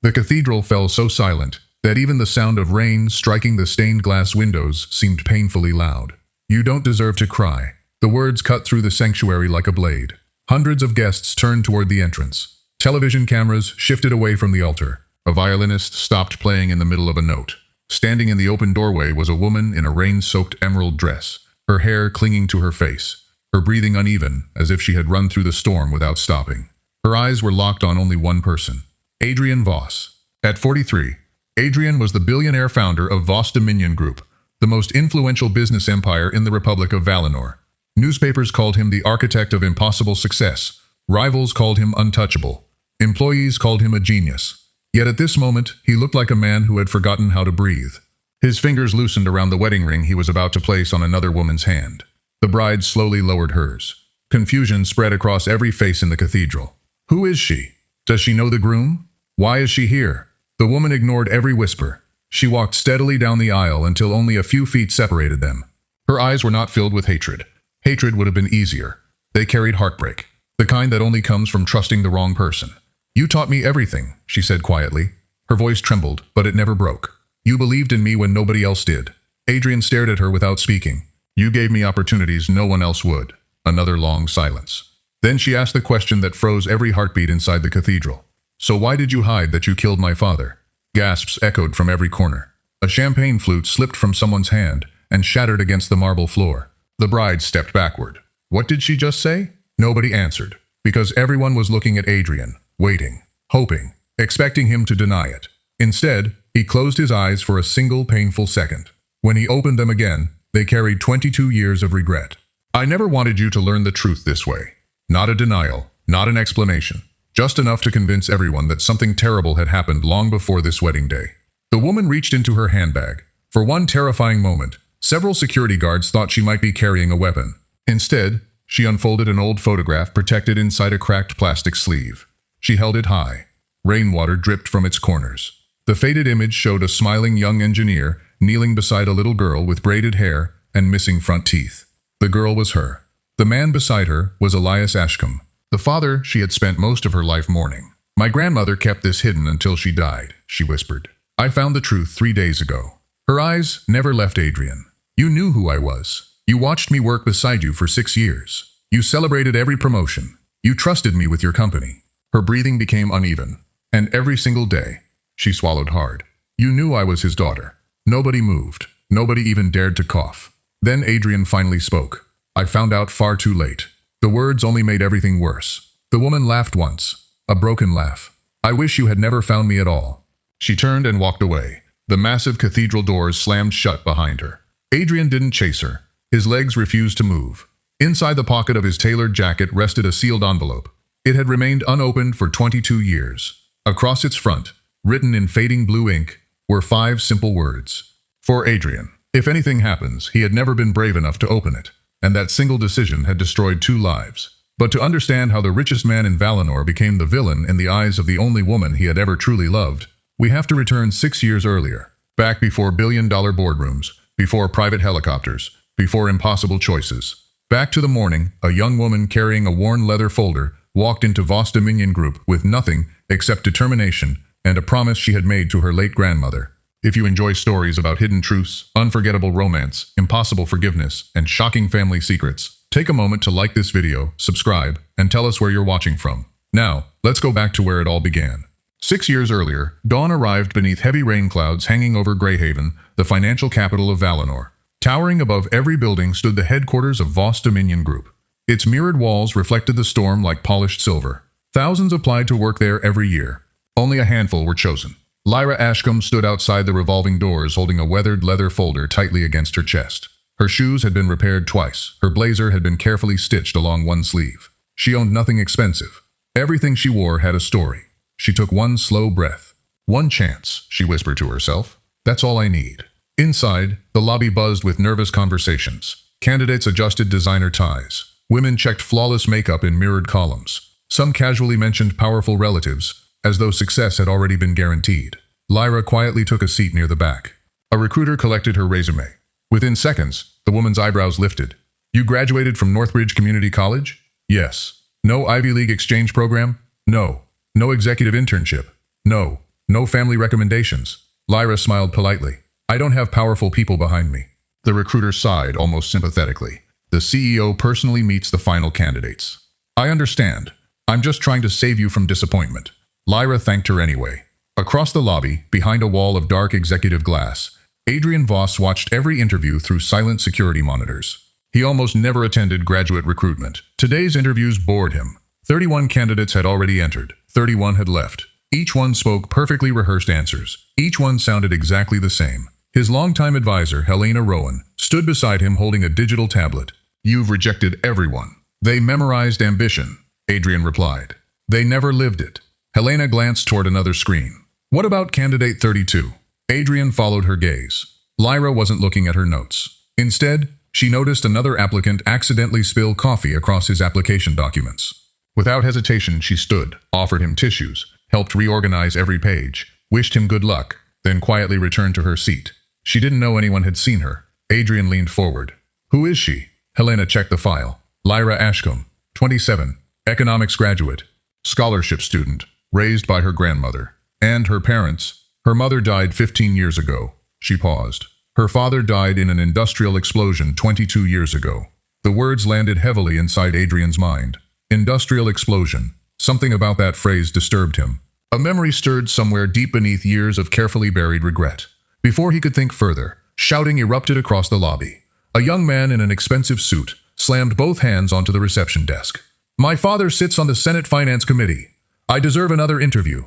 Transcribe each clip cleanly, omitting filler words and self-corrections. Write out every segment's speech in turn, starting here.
The cathedral fell so silent that even the sound of rain striking the stained glass windows seemed painfully loud. "You don't deserve to cry." The words cut through the sanctuary like a blade. Hundreds of guests turned toward the entrance. Television cameras shifted away from the altar. A violinist stopped playing in the middle of a note. Standing in the open doorway was a woman in a rain-soaked emerald dress, her hair clinging to her face, her breathing uneven, as if she had run through the storm without stopping. Her eyes were locked on only one person, Adrian Voss. At 43, Adrian was the billionaire founder of Voss Dominion Group, the most influential business empire in the Republic of Valinor. Newspapers called him the architect of impossible success. Rivals called him untouchable. Employees called him a genius. Yet at this moment, he looked like a man who had forgotten how to breathe. His fingers loosened around the wedding ring he was about to place on another woman's hand. The bride slowly lowered hers. Confusion spread across every face in the cathedral. Who is she? Does she know the groom? Why is she here? The woman ignored every whisper. She walked steadily down the aisle until only a few feet separated them. Her eyes were not filled with hatred. Hatred would have been easier. They carried heartbreak, the kind that only comes from trusting the wrong person. "You taught me everything," she said quietly. Her voice trembled, but it never broke. "You believed in me when nobody else did." Adrian stared at her without speaking. "You gave me opportunities no one else would." Another long silence. Then she asked the question that froze every heartbeat inside the cathedral. "So why did you hide that you killed my father?" Gasps echoed from every corner. A champagne flute slipped from someone's hand and shattered against the marble floor. The bride stepped backward. What did she just say? Nobody answered, because everyone was looking at Adrian, waiting, hoping, expecting him to deny it. Instead, he closed his eyes for a single painful second. When he opened them again, they carried 22 years of regret. "I never wanted you to learn the truth this way." Not a denial, not an explanation, just enough to convince everyone that something terrible had happened long before this wedding day. The woman reached into her handbag. For one terrifying moment, several security guards thought she might be carrying a weapon. Instead, she unfolded an old photograph protected inside a cracked plastic sleeve. She held it high. Rainwater dripped from its corners. The faded image showed a smiling young engineer kneeling beside a little girl with braided hair and missing front teeth. The girl was her. The man beside her was Lyra Ashcombe, the father she had spent most of her life mourning. "My grandmother kept this hidden until she died," she whispered. "I found the truth 3 days ago." Her eyes never left Adrian. "You knew who I was. You watched me work beside you for 6 years. You celebrated every promotion. You trusted me with your company." Her breathing became uneven. "And every single day," she swallowed hard, "you knew I was his daughter." Nobody moved. Nobody even dared to cough. Then Adrian finally spoke. "I found out far too late." The words only made everything worse. The woman laughed once, a broken laugh. "I wish you had never found me at all." She turned and walked away. The massive cathedral doors slammed shut behind her. Adrian didn't chase her. His legs refused to move. Inside the pocket of his tailored jacket rested a sealed envelope. It had remained unopened for 22 years. Across its front, written in fading blue ink, were 5 simple words. For Adrian. If anything happens, he had never been brave enough to open it, and that single decision had destroyed 2 lives. But to understand how the richest man in Valinor became the villain in the eyes of the only woman he had ever truly loved, we have to return 6 years earlier, back before billion-dollar boardrooms, before private helicopters, before impossible choices. Back to the morning, a young woman carrying a worn leather folder walked into Voss Dominion Group with nothing except determination and a promise she had made to her late grandmother. If you enjoy stories about hidden truths, unforgettable romance, impossible forgiveness, and shocking family secrets, take a moment to like this video, subscribe, and tell us where you're watching from. Now, let's go back to where it all began. 6 years earlier, dawn arrived beneath heavy rain clouds hanging over Greyhaven, the financial capital of Valinor. Towering above every building stood the headquarters of Voss Dominion Group. Its mirrored walls reflected the storm like polished silver. Thousands applied to work there every year. Only a handful were chosen. Lyra Ashcombe stood outside the revolving doors holding a weathered leather folder tightly against her chest. Her shoes had been repaired twice. Her blazer had been carefully stitched along one sleeve. She owned nothing expensive. Everything she wore had a story. She took one slow breath. "One chance," she whispered to herself. "That's all I need." Inside, the lobby buzzed with nervous conversations. Candidates adjusted designer ties. Women checked flawless makeup in mirrored columns. Some casually mentioned powerful relatives, as though success had already been guaranteed. Lyra quietly took a seat near the back. A recruiter collected her resume. Within seconds, the woman's eyebrows lifted. "You graduated from Northridge Community College?" "Yes." "No Ivy League exchange program?" "No." "No executive internship?" "No." No family recommendations. Lyra smiled politely. I don't have powerful people behind me. The recruiter sighed almost sympathetically. The CEO personally meets the final candidates. I understand. I'm just trying to save you from disappointment. Lyra thanked her anyway. Across the lobby, behind a wall of dark executive glass, Adrian Voss watched every interview through silent security monitors. He almost never attended graduate recruitment. Today's interviews bored him. 31 candidates had already entered. 31 had left. Each one spoke perfectly rehearsed answers. Each one sounded exactly the same. His longtime advisor, Helena Rowan, stood beside him holding a digital tablet. You've rejected everyone. They memorized ambition, Adrian replied. They never lived it. Helena glanced toward another screen. What about candidate 32? Adrian followed her gaze. Lyra wasn't looking at her notes. Instead, she noticed another applicant accidentally spill coffee across his application documents. Without hesitation, she stood, offered him tissues, helped reorganize every page, wished him good luck, then quietly returned to her seat. She didn't know anyone had seen her. Adrian leaned forward. Who is she? Helena checked the file. Lyra Ashcombe, 27, economics graduate, scholarship student, raised by her grandmother. And her parents. Her mother died 15 years ago. She paused. Her father died in an industrial explosion 22 years ago. The words landed heavily inside Adrian's mind. Industrial explosion. Something about that phrase disturbed him. A memory stirred somewhere deep beneath years of carefully buried regret. Before he could think further, shouting erupted across the lobby. A young man in an expensive suit slammed both hands onto the reception desk. My father sits on the Senate Finance Committee. I deserve another interview.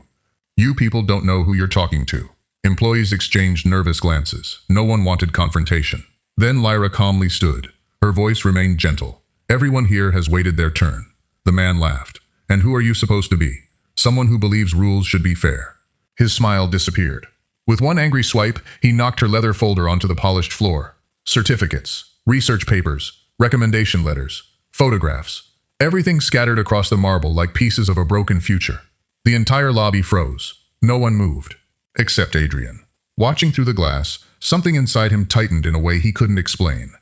You people don't know who you're talking to. Employees exchanged nervous glances. No one wanted confrontation. Then Lyra calmly stood. Her voice remained gentle. Everyone here has waited their turn. The man laughed. And who are you supposed to be? Someone who believes rules should be fair. His smile disappeared. With one angry swipe, he knocked her leather folder onto the polished floor. Certificates, research papers, recommendation letters, photographs. Everything scattered across the marble like pieces of a broken future. The entire lobby froze. No one moved. Except Adrian. Watching through the glass, something inside him tightened in a way he couldn't explain.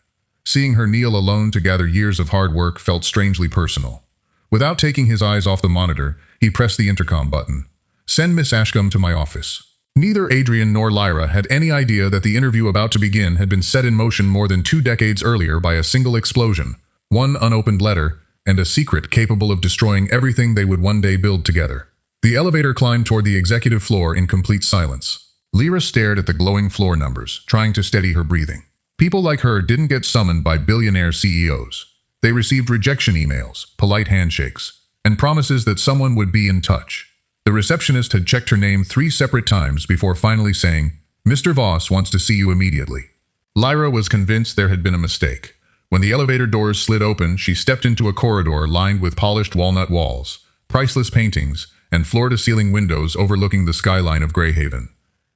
Seeing her kneel alone to gather years of hard work felt strangely personal. Without taking his eyes off the monitor, he pressed the intercom button. Send Miss Ashcombe to my office. Neither Adrian nor Lyra had any idea that the interview about to begin had been set in motion more than 2 decades earlier by a single explosion, one unopened letter, and a secret capable of destroying everything they would one day build together. The elevator climbed toward the executive floor in complete silence. Lyra stared at the glowing floor numbers, trying to steady her breathing. People like her didn't get summoned by billionaire CEOs. They received rejection emails, polite handshakes, and promises that someone would be in touch. The receptionist had checked her name 3 separate times before finally saying, Mr. Voss wants to see you immediately. Lyra was convinced there had been a mistake. When the elevator doors slid open, she stepped into a corridor lined with polished walnut walls, priceless paintings, and floor-to-ceiling windows overlooking the skyline of Greyhaven.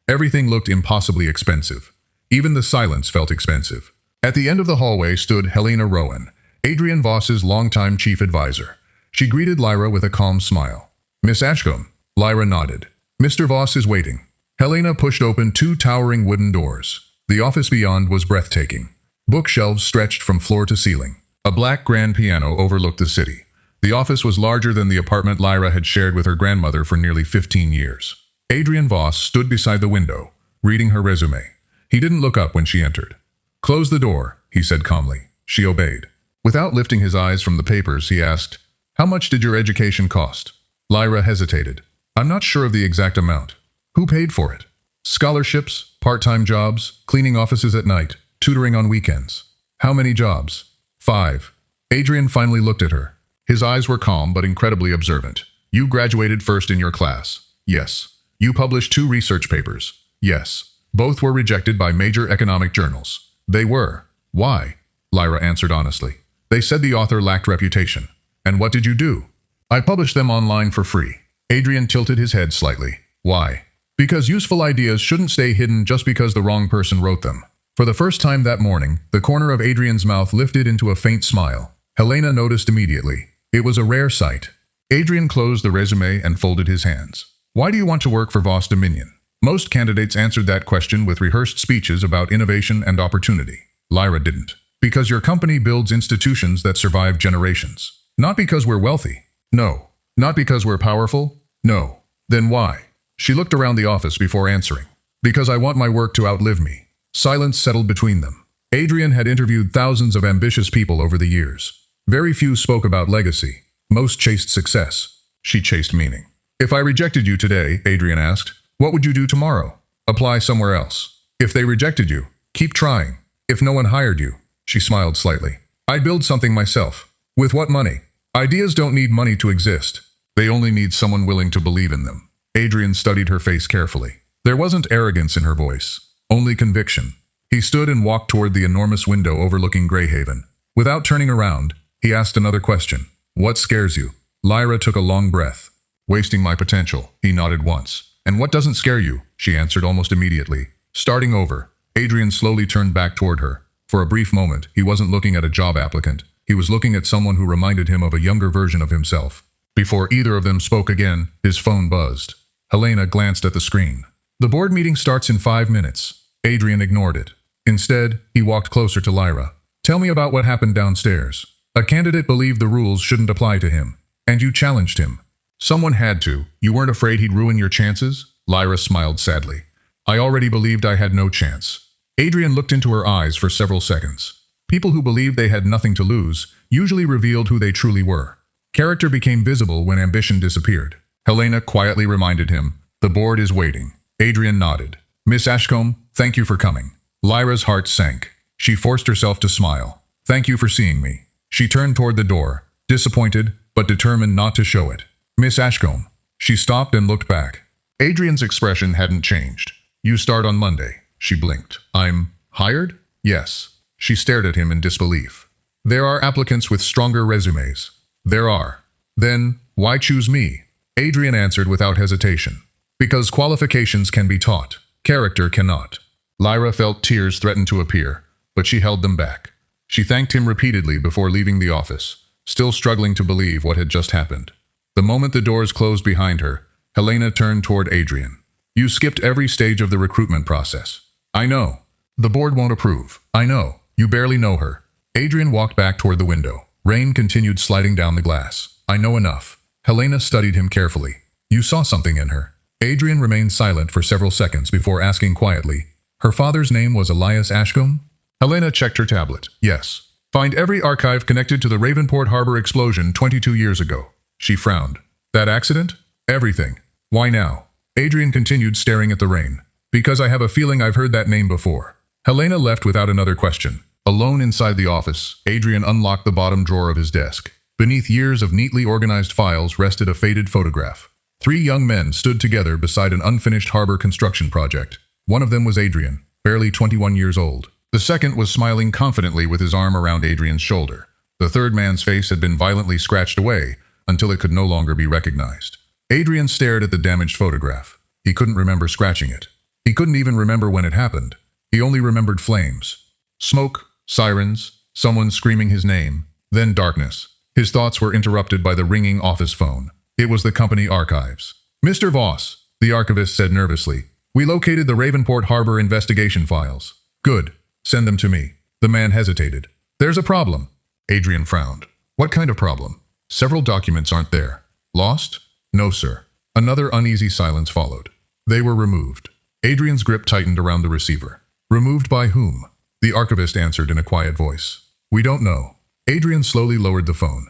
Everything looked impossibly expensive. Even the silence felt expensive. At the end of the hallway stood Helena Rowan, Adrian Voss's longtime chief advisor. She greeted Lyra with a calm smile. Miss Ashcombe. Lyra nodded. Mr. Voss is waiting. Helena pushed open 2 towering wooden doors. The office beyond was breathtaking. Bookshelves stretched from floor to ceiling. A black grand piano overlooked the city. The office was larger than the apartment Lyra had shared with her grandmother for nearly 15 years. Adrian Voss stood beside the window, reading her resume. He didn't look up when she entered. Close the door, he said calmly. She obeyed. Without lifting his eyes from the papers, he asked, How much did your education cost? Lyra hesitated. I'm not sure of the exact amount. Who paid for it? Scholarships, part-time jobs, cleaning offices at night, tutoring on weekends. How many jobs? 5. Adrian finally looked at her. His eyes were calm but incredibly observant. You graduated first in your class. Yes. You published 2 research papers. Yes. Both were rejected by major economic journals. They were. Why? Lyra answered honestly. They said the author lacked reputation. And what did you do? I published them online for free. Adrian tilted his head slightly. Why? Because useful ideas shouldn't stay hidden just because the wrong person wrote them. For the first time that morning, the corner of Adrian's mouth lifted into a faint smile. Helena noticed immediately. It was a rare sight. Adrian closed the resume and folded his hands. Why do you want to work for Voss Dominion? Most candidates answered that question with rehearsed speeches about innovation and opportunity. Lyra didn't. Because your company builds institutions that survive generations. Not because we're wealthy. No. Not because we're powerful. No. Then why? She looked around the office before answering. Because I want my work to outlive me. Silence settled between them. Adrian had interviewed thousands of ambitious people over the years. Very few spoke about legacy. Most chased success. She chased meaning. If I rejected you today, Adrian asked, what would you do tomorrow? Apply somewhere else. If they rejected you, keep trying. If no one hired you, she smiled slightly, I'd build something myself. With what money? Ideas don't need money to exist. They only need someone willing to believe in them. Adrian studied her face carefully. There wasn't arrogance in her voice, only conviction. He stood and walked toward the enormous window overlooking Greyhaven. Without turning around, he asked another question. What scares you? Lyra took a long breath. Wasting my potential, he nodded once. And what doesn't scare you? She answered almost immediately. Starting over. Adrian slowly turned back toward her. For a brief moment, he wasn't looking at a job applicant. He was looking at someone who reminded him of a younger version of himself. Before either of them spoke again, his phone buzzed. Helena glanced at the screen. The board meeting starts in 5 minutes. Adrian ignored it. Instead, he walked closer to Lyra. Tell me about what happened downstairs. A candidate believed the rules shouldn't apply to him. And you challenged him. Someone had to. You weren't afraid he'd ruin your chances? Lyra smiled sadly. I already believed I had no chance. Adrian looked into her eyes for several seconds. People who believed they had nothing to lose usually revealed who they truly were. Character became visible when ambition disappeared. Helena quietly reminded him, the board is waiting. Adrian nodded. Miss Ashcombe, thank you for coming. Lyra's heart sank. She forced herself to smile. Thank you for seeing me. She turned toward the door, disappointed, but determined not to show it. Miss Ashcombe. She stopped and looked back. Adrian's expression hadn't changed. You start on Monday. She blinked. I'm hired? Yes. She stared at him in disbelief. There are applicants with stronger resumes. There are. Then, why choose me? Adrian answered without hesitation. Because qualifications can be taught. Character cannot. Lyra felt tears threaten to appear, but she held them back. She thanked him repeatedly before leaving the office, still struggling to believe what had just happened. The moment the doors closed behind her, Helena turned toward Adrian. You skipped every stage of the recruitment process. I know. The board won't approve. I know. You barely know her. Adrian walked back toward the window. Rain continued sliding down the glass. I know enough. Helena studied him carefully. You saw something in her. Adrian remained silent for several seconds before asking quietly, her father's name was Lyra Ashcombe? Helena checked her tablet. Yes. Find every archive connected to the Ravenport Harbor explosion 22 years ago. She frowned. That accident? Everything. Why now? Adrian continued staring at the rain. Because I have a feeling I've heard that name before. Helena left without another question. Alone inside the office, Adrian unlocked the bottom drawer of his desk. Beneath years of neatly organized files rested a faded photograph. 3 young men stood together beside an unfinished harbor construction project. One of them was Adrian, barely 21 years old. The second was smiling confidently with his arm around Adrian's shoulder. The third man's face had been violently scratched away until it could no longer be recognized. Adrian stared at the damaged photograph. He couldn't remember scratching it. He couldn't even remember when it happened. He only remembered flames. Smoke, sirens, someone screaming his name, then darkness. His thoughts were interrupted by the ringing office phone. It was the company archives. Mr. Voss, the archivist said nervously. We located the Ravenport Harbor investigation files. Good. Send them to me. The man hesitated. There's a problem. Adrian frowned. What kind of problem? Several documents aren't there. Lost? No, sir. Another uneasy silence followed. They were removed. Adrian's grip tightened around the receiver. Removed by whom? The archivist answered in a quiet voice. We don't know. Adrian slowly lowered the phone.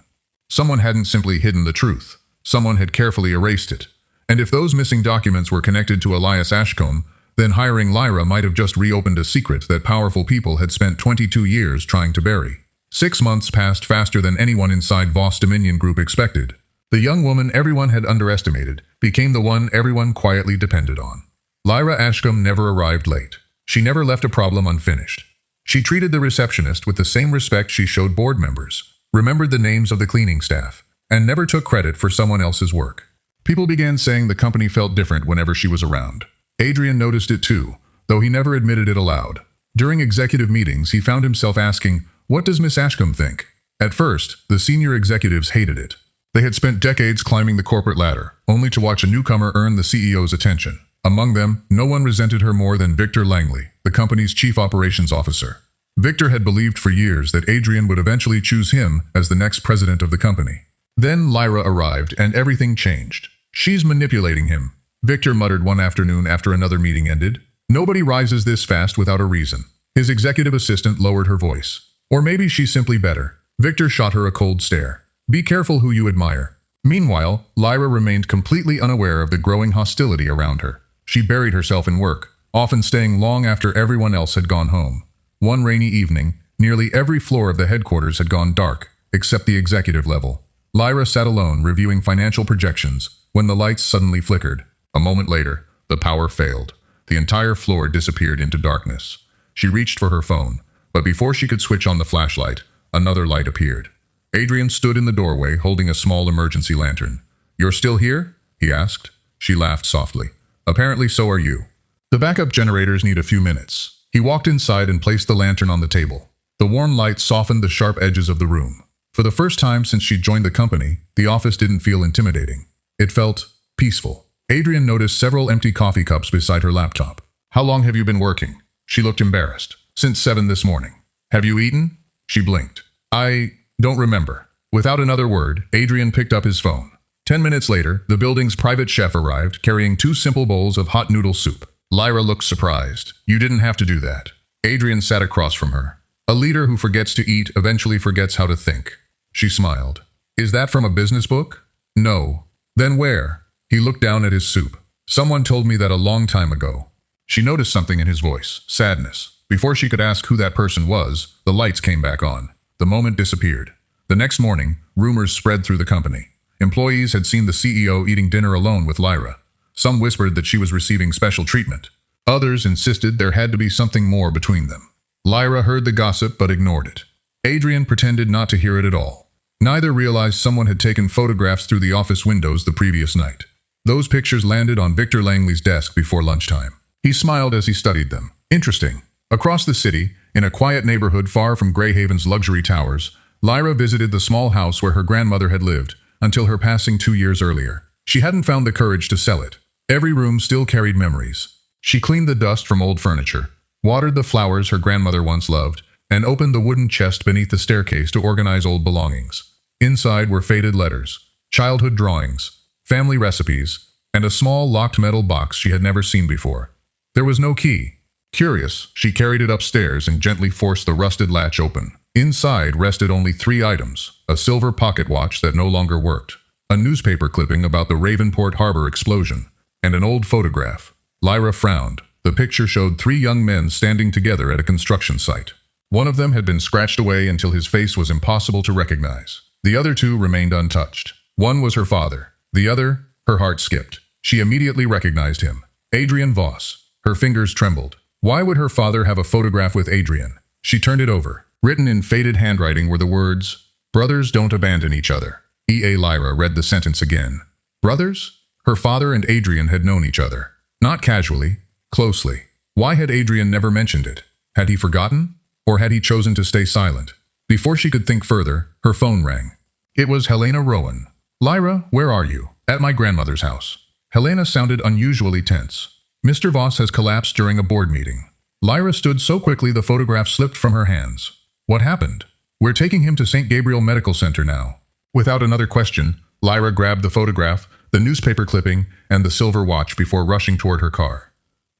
Someone hadn't simply hidden the truth. Someone had carefully erased it. And if those missing documents were connected to Lyra Ashcombe, then hiring Lyra might have just reopened a secret that powerful people had spent 22 years trying to bury. 6 months passed faster than anyone inside Voss Dominion Group expected. The young woman everyone had underestimated became the one everyone quietly depended on. Lyra Ashcombe never arrived late. She never left a problem unfinished. She treated the receptionist with the same respect she showed board members, remembered the names of the cleaning staff, and never took credit for someone else's work. People began saying the company felt different whenever she was around. Adrian noticed it too, though he never admitted it aloud. During executive meetings, he found himself asking, what does Miss Ashcombe think? At first, the senior executives hated it. They had spent decades climbing the corporate ladder, only to watch a newcomer earn the CEO's attention. Among them, no one resented her more than Victor Langley, the company's chief operations officer. Victor had believed for years that Adrian would eventually choose him as the next president of the company. Then Lyra arrived and everything changed. She's manipulating him. Victor muttered one afternoon after another meeting ended. Nobody rises this fast without a reason. His executive assistant lowered her voice. Or maybe she's simply better. Victor shot her a cold stare. Be careful who you admire. Meanwhile, Lyra remained completely unaware of the growing hostility around her. She buried herself in work, often staying long after everyone else had gone home. One rainy evening, nearly every floor of the headquarters had gone dark, except the executive level. Lyra sat alone, reviewing financial projections, when the lights suddenly flickered. A moment later, the power failed. The entire floor disappeared into darkness. She reached for her phone, but before she could switch on the flashlight, another light appeared. Adrian stood in the doorway, holding a small emergency lantern. "You're still here?" he asked. She laughed softly. "Apparently so are you. The backup generators need a few minutes." He walked inside and placed the lantern on the table. The warm light softened the sharp edges of the room. For the first time since she joined the company, the office didn't feel intimidating. It felt peaceful. Adrian noticed several empty coffee cups beside her laptop. "How long have you been working?" She looked embarrassed. "Since 7 this morning." "Have you eaten?" She blinked. "I don't remember." Without another word, Adrian picked up his phone. 10 minutes later, the building's private chef arrived, carrying 2 simple bowls of hot noodle soup. Lyra looked surprised. "You didn't have to do that." Adrian sat across from her. "A leader who forgets to eat eventually forgets how to think." She smiled. "Is that from a business book?" "No." "Then where?" He looked down at his soup. "Someone told me that a long time ago." She noticed something in his voice, sadness. Before she could ask who that person was, the lights came back on. The moment disappeared. The next morning, rumors spread through the company. Employees had seen the CEO eating dinner alone with Lyra. Some whispered that she was receiving special treatment. Others insisted there had to be something more between them. Lyra heard the gossip but ignored it. Adrian pretended not to hear it at all. Neither realized someone had taken photographs through the office windows the previous night. Those pictures landed on Victor Langley's desk before lunchtime. He smiled as he studied them. Interesting. Across the city, in a quiet neighborhood far from Greyhaven's luxury towers, Lyra visited the small house where her grandmother had lived, until her passing 2 years earlier. She hadn't found the courage to sell it. Every room still carried memories. She cleaned the dust from old furniture, watered the flowers her grandmother once loved, and opened the wooden chest beneath the staircase to organize old belongings. Inside were faded letters, childhood drawings, family recipes, and a small locked metal box she had never seen before. There was no key. Curious, she carried it upstairs and gently forced the rusted latch open. Inside rested only 3 items: a silver pocket watch that no longer worked, a newspaper clipping about the Ravenport Harbor explosion, and an old photograph. Lyra frowned. The picture showed 3 young men standing together at a construction site. One of them had been scratched away until his face was impossible to recognize. The other 2 remained untouched. One was her father. The other, her heart skipped. She immediately recognized him. Adrian Voss. Her fingers trembled. Why would her father have a photograph with Adrian? She turned it over. Written in faded handwriting were the words, "Brothers don't abandon each other." Lyra read the sentence again. Brothers? Her father and Adrian had known each other. Not casually, closely. Why had Adrian never mentioned it? Had he forgotten? Or had he chosen to stay silent? Before she could think further, her phone rang. It was Helena Rowan. "Lyra, where are you?" "At my grandmother's house." Helena sounded unusually tense. "Mr. Voss has collapsed during a board meeting." Lyra stood so quickly the photograph slipped from her hands. "What happened?" "We're taking him to St. Gabriel Medical Center now." Without another question, Lyra grabbed the photograph, the newspaper clipping, and the silver watch before rushing toward her car.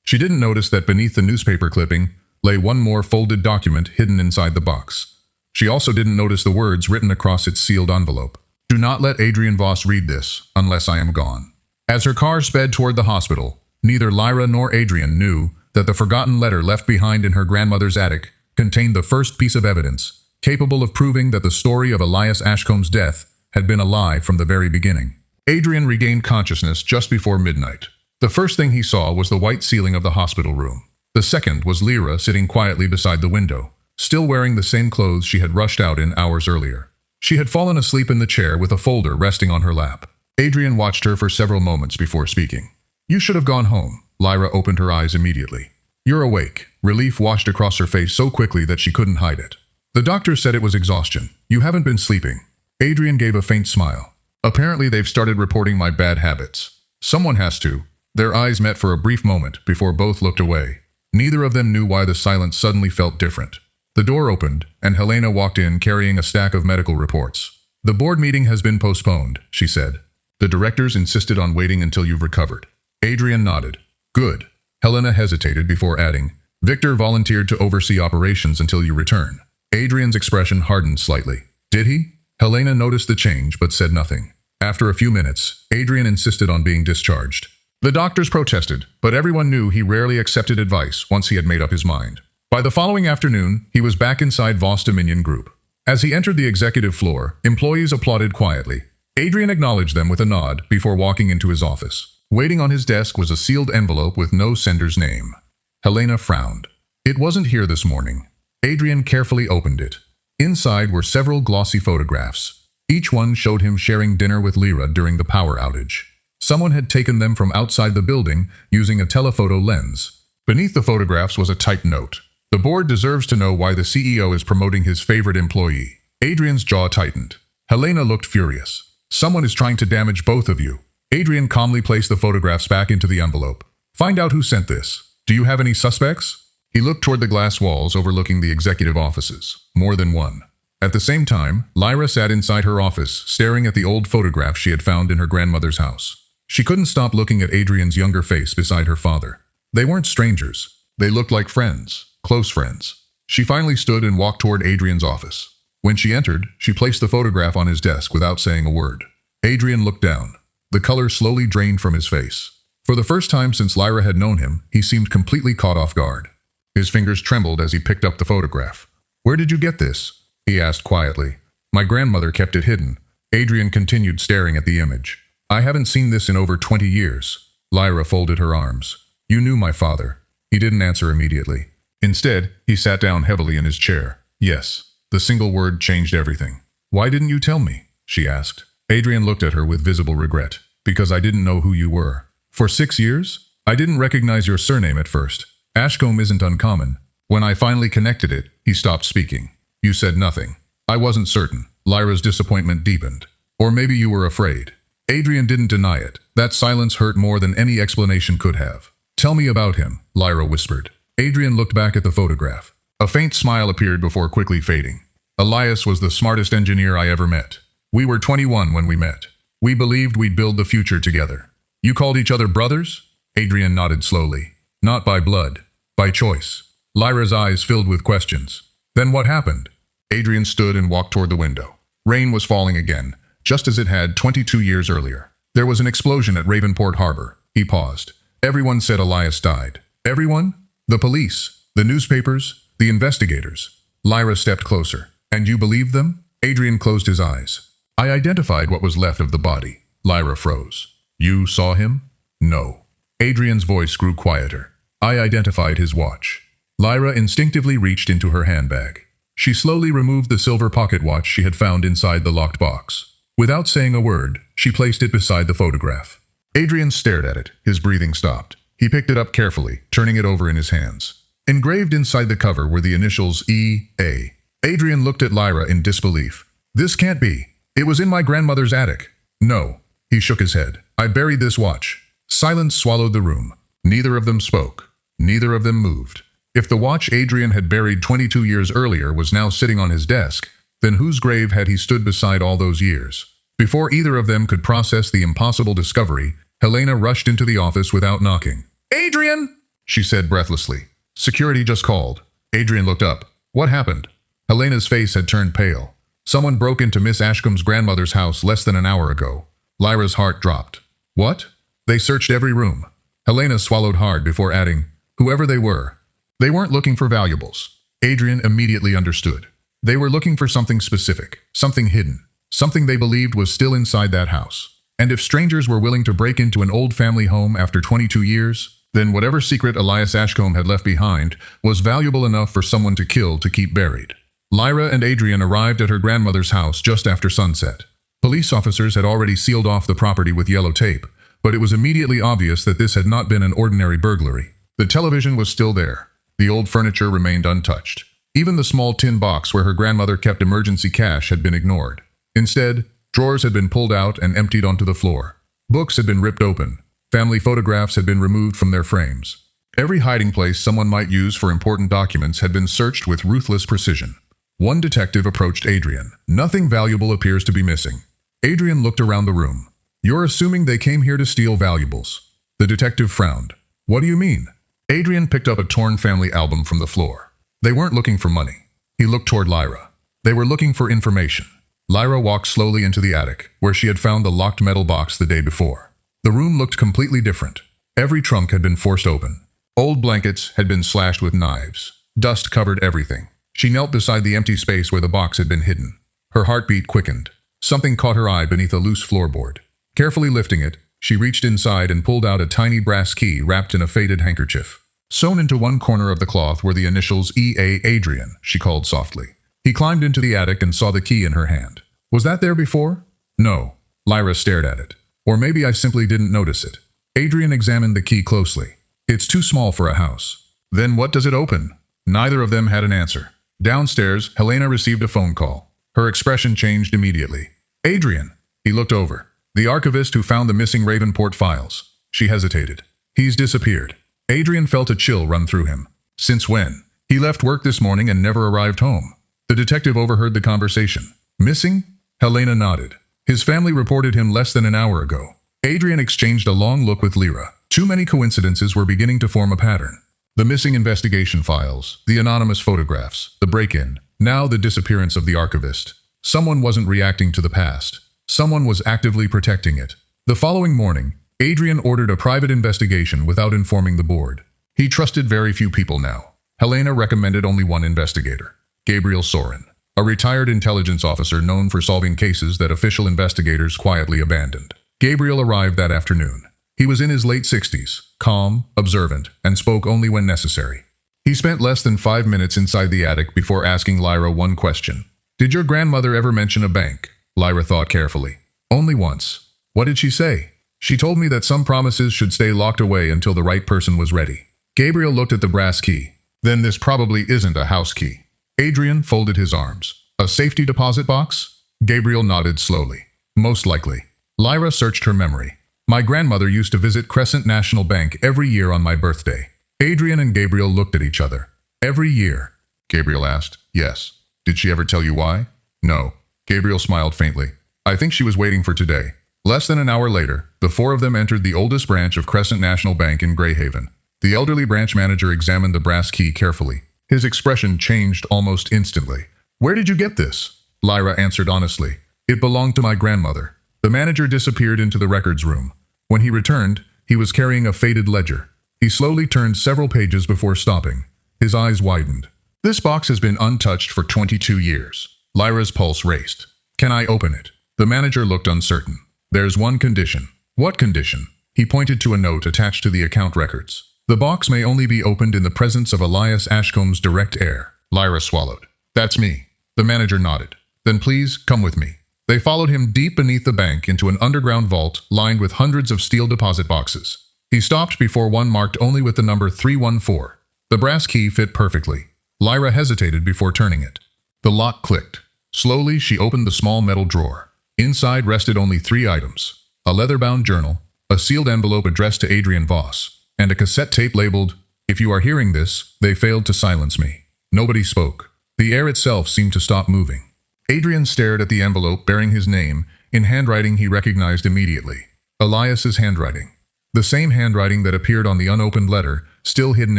She didn't notice that beneath the newspaper clipping lay one more folded document hidden inside the box. She also didn't notice the words written across its sealed envelope. "Do not let Adrian Voss read this, unless I am gone." As her car sped toward the hospital, neither Lyra nor Adrian knew that the forgotten letter left behind in her grandmother's attic contained the first piece of evidence, capable of proving that the story of Lyra Ashcombe's death had been a lie from the very beginning. Adrian regained consciousness just before midnight. The first thing he saw was the white ceiling of the hospital room. The second was Lyra sitting quietly beside the window, still wearing the same clothes she had rushed out in hours earlier. She had fallen asleep in the chair with a folder resting on her lap. Adrian watched her for several moments before speaking. "You should have gone home." Lyra opened her eyes immediately. "You're awake." Relief washed across her face so quickly that she couldn't hide it. "The doctor said it was exhaustion. You haven't been sleeping." Adrian gave a faint smile. "Apparently they've started reporting my bad habits. Someone has to." Their eyes met for a brief moment before both looked away. Neither of them knew why the silence suddenly felt different. The door opened, and Helena walked in carrying a stack of medical reports. "The board meeting has been postponed," she said. "The directors insisted on waiting until you've recovered." Adrian nodded. Good. Helena hesitated before adding, Victor volunteered to oversee operations until you return. Adrian's expression hardened slightly. Did he? Helena noticed the change but said nothing. After a few minutes, Adrian insisted on being discharged. The doctors protested, but everyone knew he rarely accepted advice once he had made up his mind. By the following afternoon, he was back inside Voss Dominion Group. As he entered the executive floor, employees applauded quietly. Adrian acknowledged them with a nod before walking into his office. Waiting on his desk was a sealed envelope with no sender's name. Helena frowned. It wasn't here this morning. Adrian carefully opened it. Inside were several glossy photographs. Each one showed him sharing dinner with Lyra during the power outage. Someone had taken them from outside the building using a telephoto lens. Beneath the photographs was a typed note. The board deserves to know why the CEO is promoting his favorite employee. Adrian's jaw tightened. Helena looked furious. Someone is trying to damage both of you. Adrian calmly placed the photographs back into the envelope. Find out who sent this. Do you have any suspects? He looked toward the glass walls overlooking the executive offices. More than one. At the same time, Lyra sat inside her office, staring at the old photograph she had found in her grandmother's house. She couldn't stop looking at Adrian's younger face beside her father. They weren't strangers. They looked like friends, close friends. She finally stood and walked toward Adrian's office. When she entered, she placed the photograph on his desk without saying a word. Adrian looked down. The color slowly drained from his face. For the first time since Lyra had known him, he seemed completely caught off guard. His fingers trembled as he picked up the photograph. Where did you get this? He asked quietly. My grandmother kept it hidden. Adrian continued staring at the image. I haven't seen this in over 20 years. Lyra folded her arms. You knew my father. He didn't answer immediately. Instead, he sat down heavily in his chair. Yes, the single word changed everything. Why didn't you tell me? She asked. Adrian looked at her with visible regret. Because I didn't know who you were. For 6 years? I didn't recognize your surname at first. Ashcombe isn't uncommon. When I finally connected it, he stopped speaking. You said nothing. I wasn't certain. Lyra's disappointment deepened. Or maybe you were afraid. Adrian didn't deny it. That silence hurt more than any explanation could have. Tell me about him, Lyra whispered. Adrian looked back at the photograph. A faint smile appeared before quickly fading. Elias was the smartest engineer I ever met. We were 21 when we met. We believed we'd build the future together. You called each other brothers? Adrian nodded slowly. Not by blood, by choice. Lyra's eyes filled with questions. Then what happened? Adrian stood and walked toward the window. Rain was falling again, just as it had 22 years earlier. There was an explosion at Ravenport Harbor. He paused. Everyone said Elias died. Everyone? The police, the newspapers, the investigators. Lyra stepped closer. And you believed them? Adrian closed his eyes. I identified what was left of the body. Lyra froze. You saw him? No. Adrian's voice grew quieter. I identified his watch. Lyra instinctively reached into her handbag. She slowly removed the silver pocket watch she had found inside the locked box. Without saying a word, she placed it beside the photograph. Adrian stared at it. His breathing stopped. He picked it up carefully, turning it over in his hands. Engraved inside the cover were the initials E.A. Adrian looked at Lyra in disbelief. This can't be. It was in my grandmother's attic. No. He shook his head. I buried this watch. Silence swallowed the room. Neither of them spoke. Neither of them moved. If the watch Adrian had buried 22 years earlier was now sitting on his desk, then whose grave had he stood beside all those years? Before either of them could process the impossible discovery, Helena rushed into the office without knocking. Adrian! She said breathlessly. Security just called. Adrian looked up. What happened? Helena's face had turned pale. Someone broke into Miss Ashcombe's grandmother's house less than an hour ago. Lyra's heart dropped. What? They searched every room. Helena swallowed hard before adding, whoever they were. They weren't looking for valuables. Adrian immediately understood. They were looking for something specific, something hidden, something they believed was still inside that house. And if strangers were willing to break into an old family home after 22 years, then whatever secret Elias Ashcombe had left behind was valuable enough for someone to kill to keep buried. Lyra and Adrian arrived at her grandmother's house just after sunset. Police officers had already sealed off the property with yellow tape, but it was immediately obvious that this had not been an ordinary burglary. The television was still there. The old furniture remained untouched. Even the small tin box where her grandmother kept emergency cash had been ignored. Instead, drawers had been pulled out and emptied onto the floor. Books had been ripped open. Family photographs had been removed from their frames. Every hiding place someone might use for important documents had been searched with ruthless precision. One detective approached Adrian. Nothing valuable appears to be missing. Adrian looked around the room. You're assuming they came here to steal valuables. The detective frowned. What do you mean? Adrian picked up a torn family album from the floor. They weren't looking for money. He looked toward Lyra. They were looking for information. Lyra walked slowly into the attic, where she had found the locked metal box the day before. The room looked completely different. Every trunk had been forced open. Old blankets had been slashed with knives. Dust covered everything. She knelt beside the empty space where the box had been hidden. Her heartbeat quickened. Something caught her eye beneath a loose floorboard. Carefully lifting it, she reached inside and pulled out a tiny brass key wrapped in a faded handkerchief. Sewn into one corner of the cloth were the initials E.A. Adrian, she called softly. He climbed into the attic and saw the key in her hand. Was that there before? No. Lyra stared at it. Or maybe I simply didn't notice it. Adrian examined the key closely. It's too small for a house. Then what does it open? Neither of them had an answer. Downstairs, Helena received a phone call. Her expression changed immediately. Adrian. He looked over. The archivist who found the missing Ravenport files. She hesitated. He's disappeared. Adrian felt a chill run through him. Since when? He left work this morning and never arrived home. The detective overheard the conversation. Missing? Helena nodded. His family reported him less than an hour ago. Adrian exchanged a long look with Lyra. Too many coincidences were beginning to form a pattern. The missing investigation files, the anonymous photographs, the break-in, now the disappearance of the archivist. Someone wasn't reacting to the past. Someone was actively protecting it. The following morning, Adrian ordered a private investigation without informing the board. He trusted very few people now. Helena recommended only one investigator, Gabriel Sorin, a retired intelligence officer known for solving cases that official investigators quietly abandoned. Gabriel arrived that afternoon. He was in his late 60s, calm, observant, and spoke only when necessary. He spent less than 5 minutes inside the attic before asking Lyra one question. Did your grandmother ever mention a bank? Lyra thought carefully. Only once. What did she say? She told me that some promises should stay locked away until the right person was ready. Gabriel looked at the brass key. Then this probably isn't a house key. Adrian folded his arms. A safety deposit box? Gabriel nodded slowly. Most likely. Lyra searched her memory. My grandmother used to visit Crescent National Bank every year on my birthday. Adrian and Gabriel looked at each other. Every year? Gabriel asked. Yes. Did she ever tell you why? No. Gabriel smiled faintly. I think she was waiting for today. Less than an hour later, the four of them entered the oldest branch of Crescent National Bank in Greyhaven. The elderly branch manager examined the brass key carefully. His expression changed almost instantly. Where did you get this? Lyra answered honestly. It belonged to my grandmother. The manager disappeared into the records room. When he returned, he was carrying a faded ledger. He slowly turned several pages before stopping. His eyes widened. This box has been untouched for 22 years. Lyra's pulse raced. Can I open it? The manager looked uncertain. There's one condition. What condition? He pointed to a note attached to the account records. The box may only be opened in the presence of Lyra Ashcombe's direct heir. Lyra swallowed. That's me. The manager nodded. Then please, come with me. They followed him deep beneath the bank into an underground vault lined with hundreds of steel deposit boxes. He stopped before one marked only with the number 314. The brass key fit perfectly. Lyra hesitated before turning it. The lock clicked. Slowly, she opened the small metal drawer. Inside rested only 3 items: a leather-bound journal, a sealed envelope addressed to Adrian Voss, and a cassette tape labeled, "If you are hearing this, they failed to silence me." Nobody spoke. The air itself seemed to stop moving. Adrian stared at the envelope bearing his name, in handwriting he recognized immediately. Elias's handwriting. The same handwriting that appeared on the unopened letter, still hidden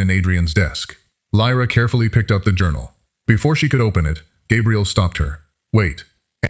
in Adrian's desk. Lyra carefully picked up the journal. Before she could open it, Gabriel stopped her. Wait.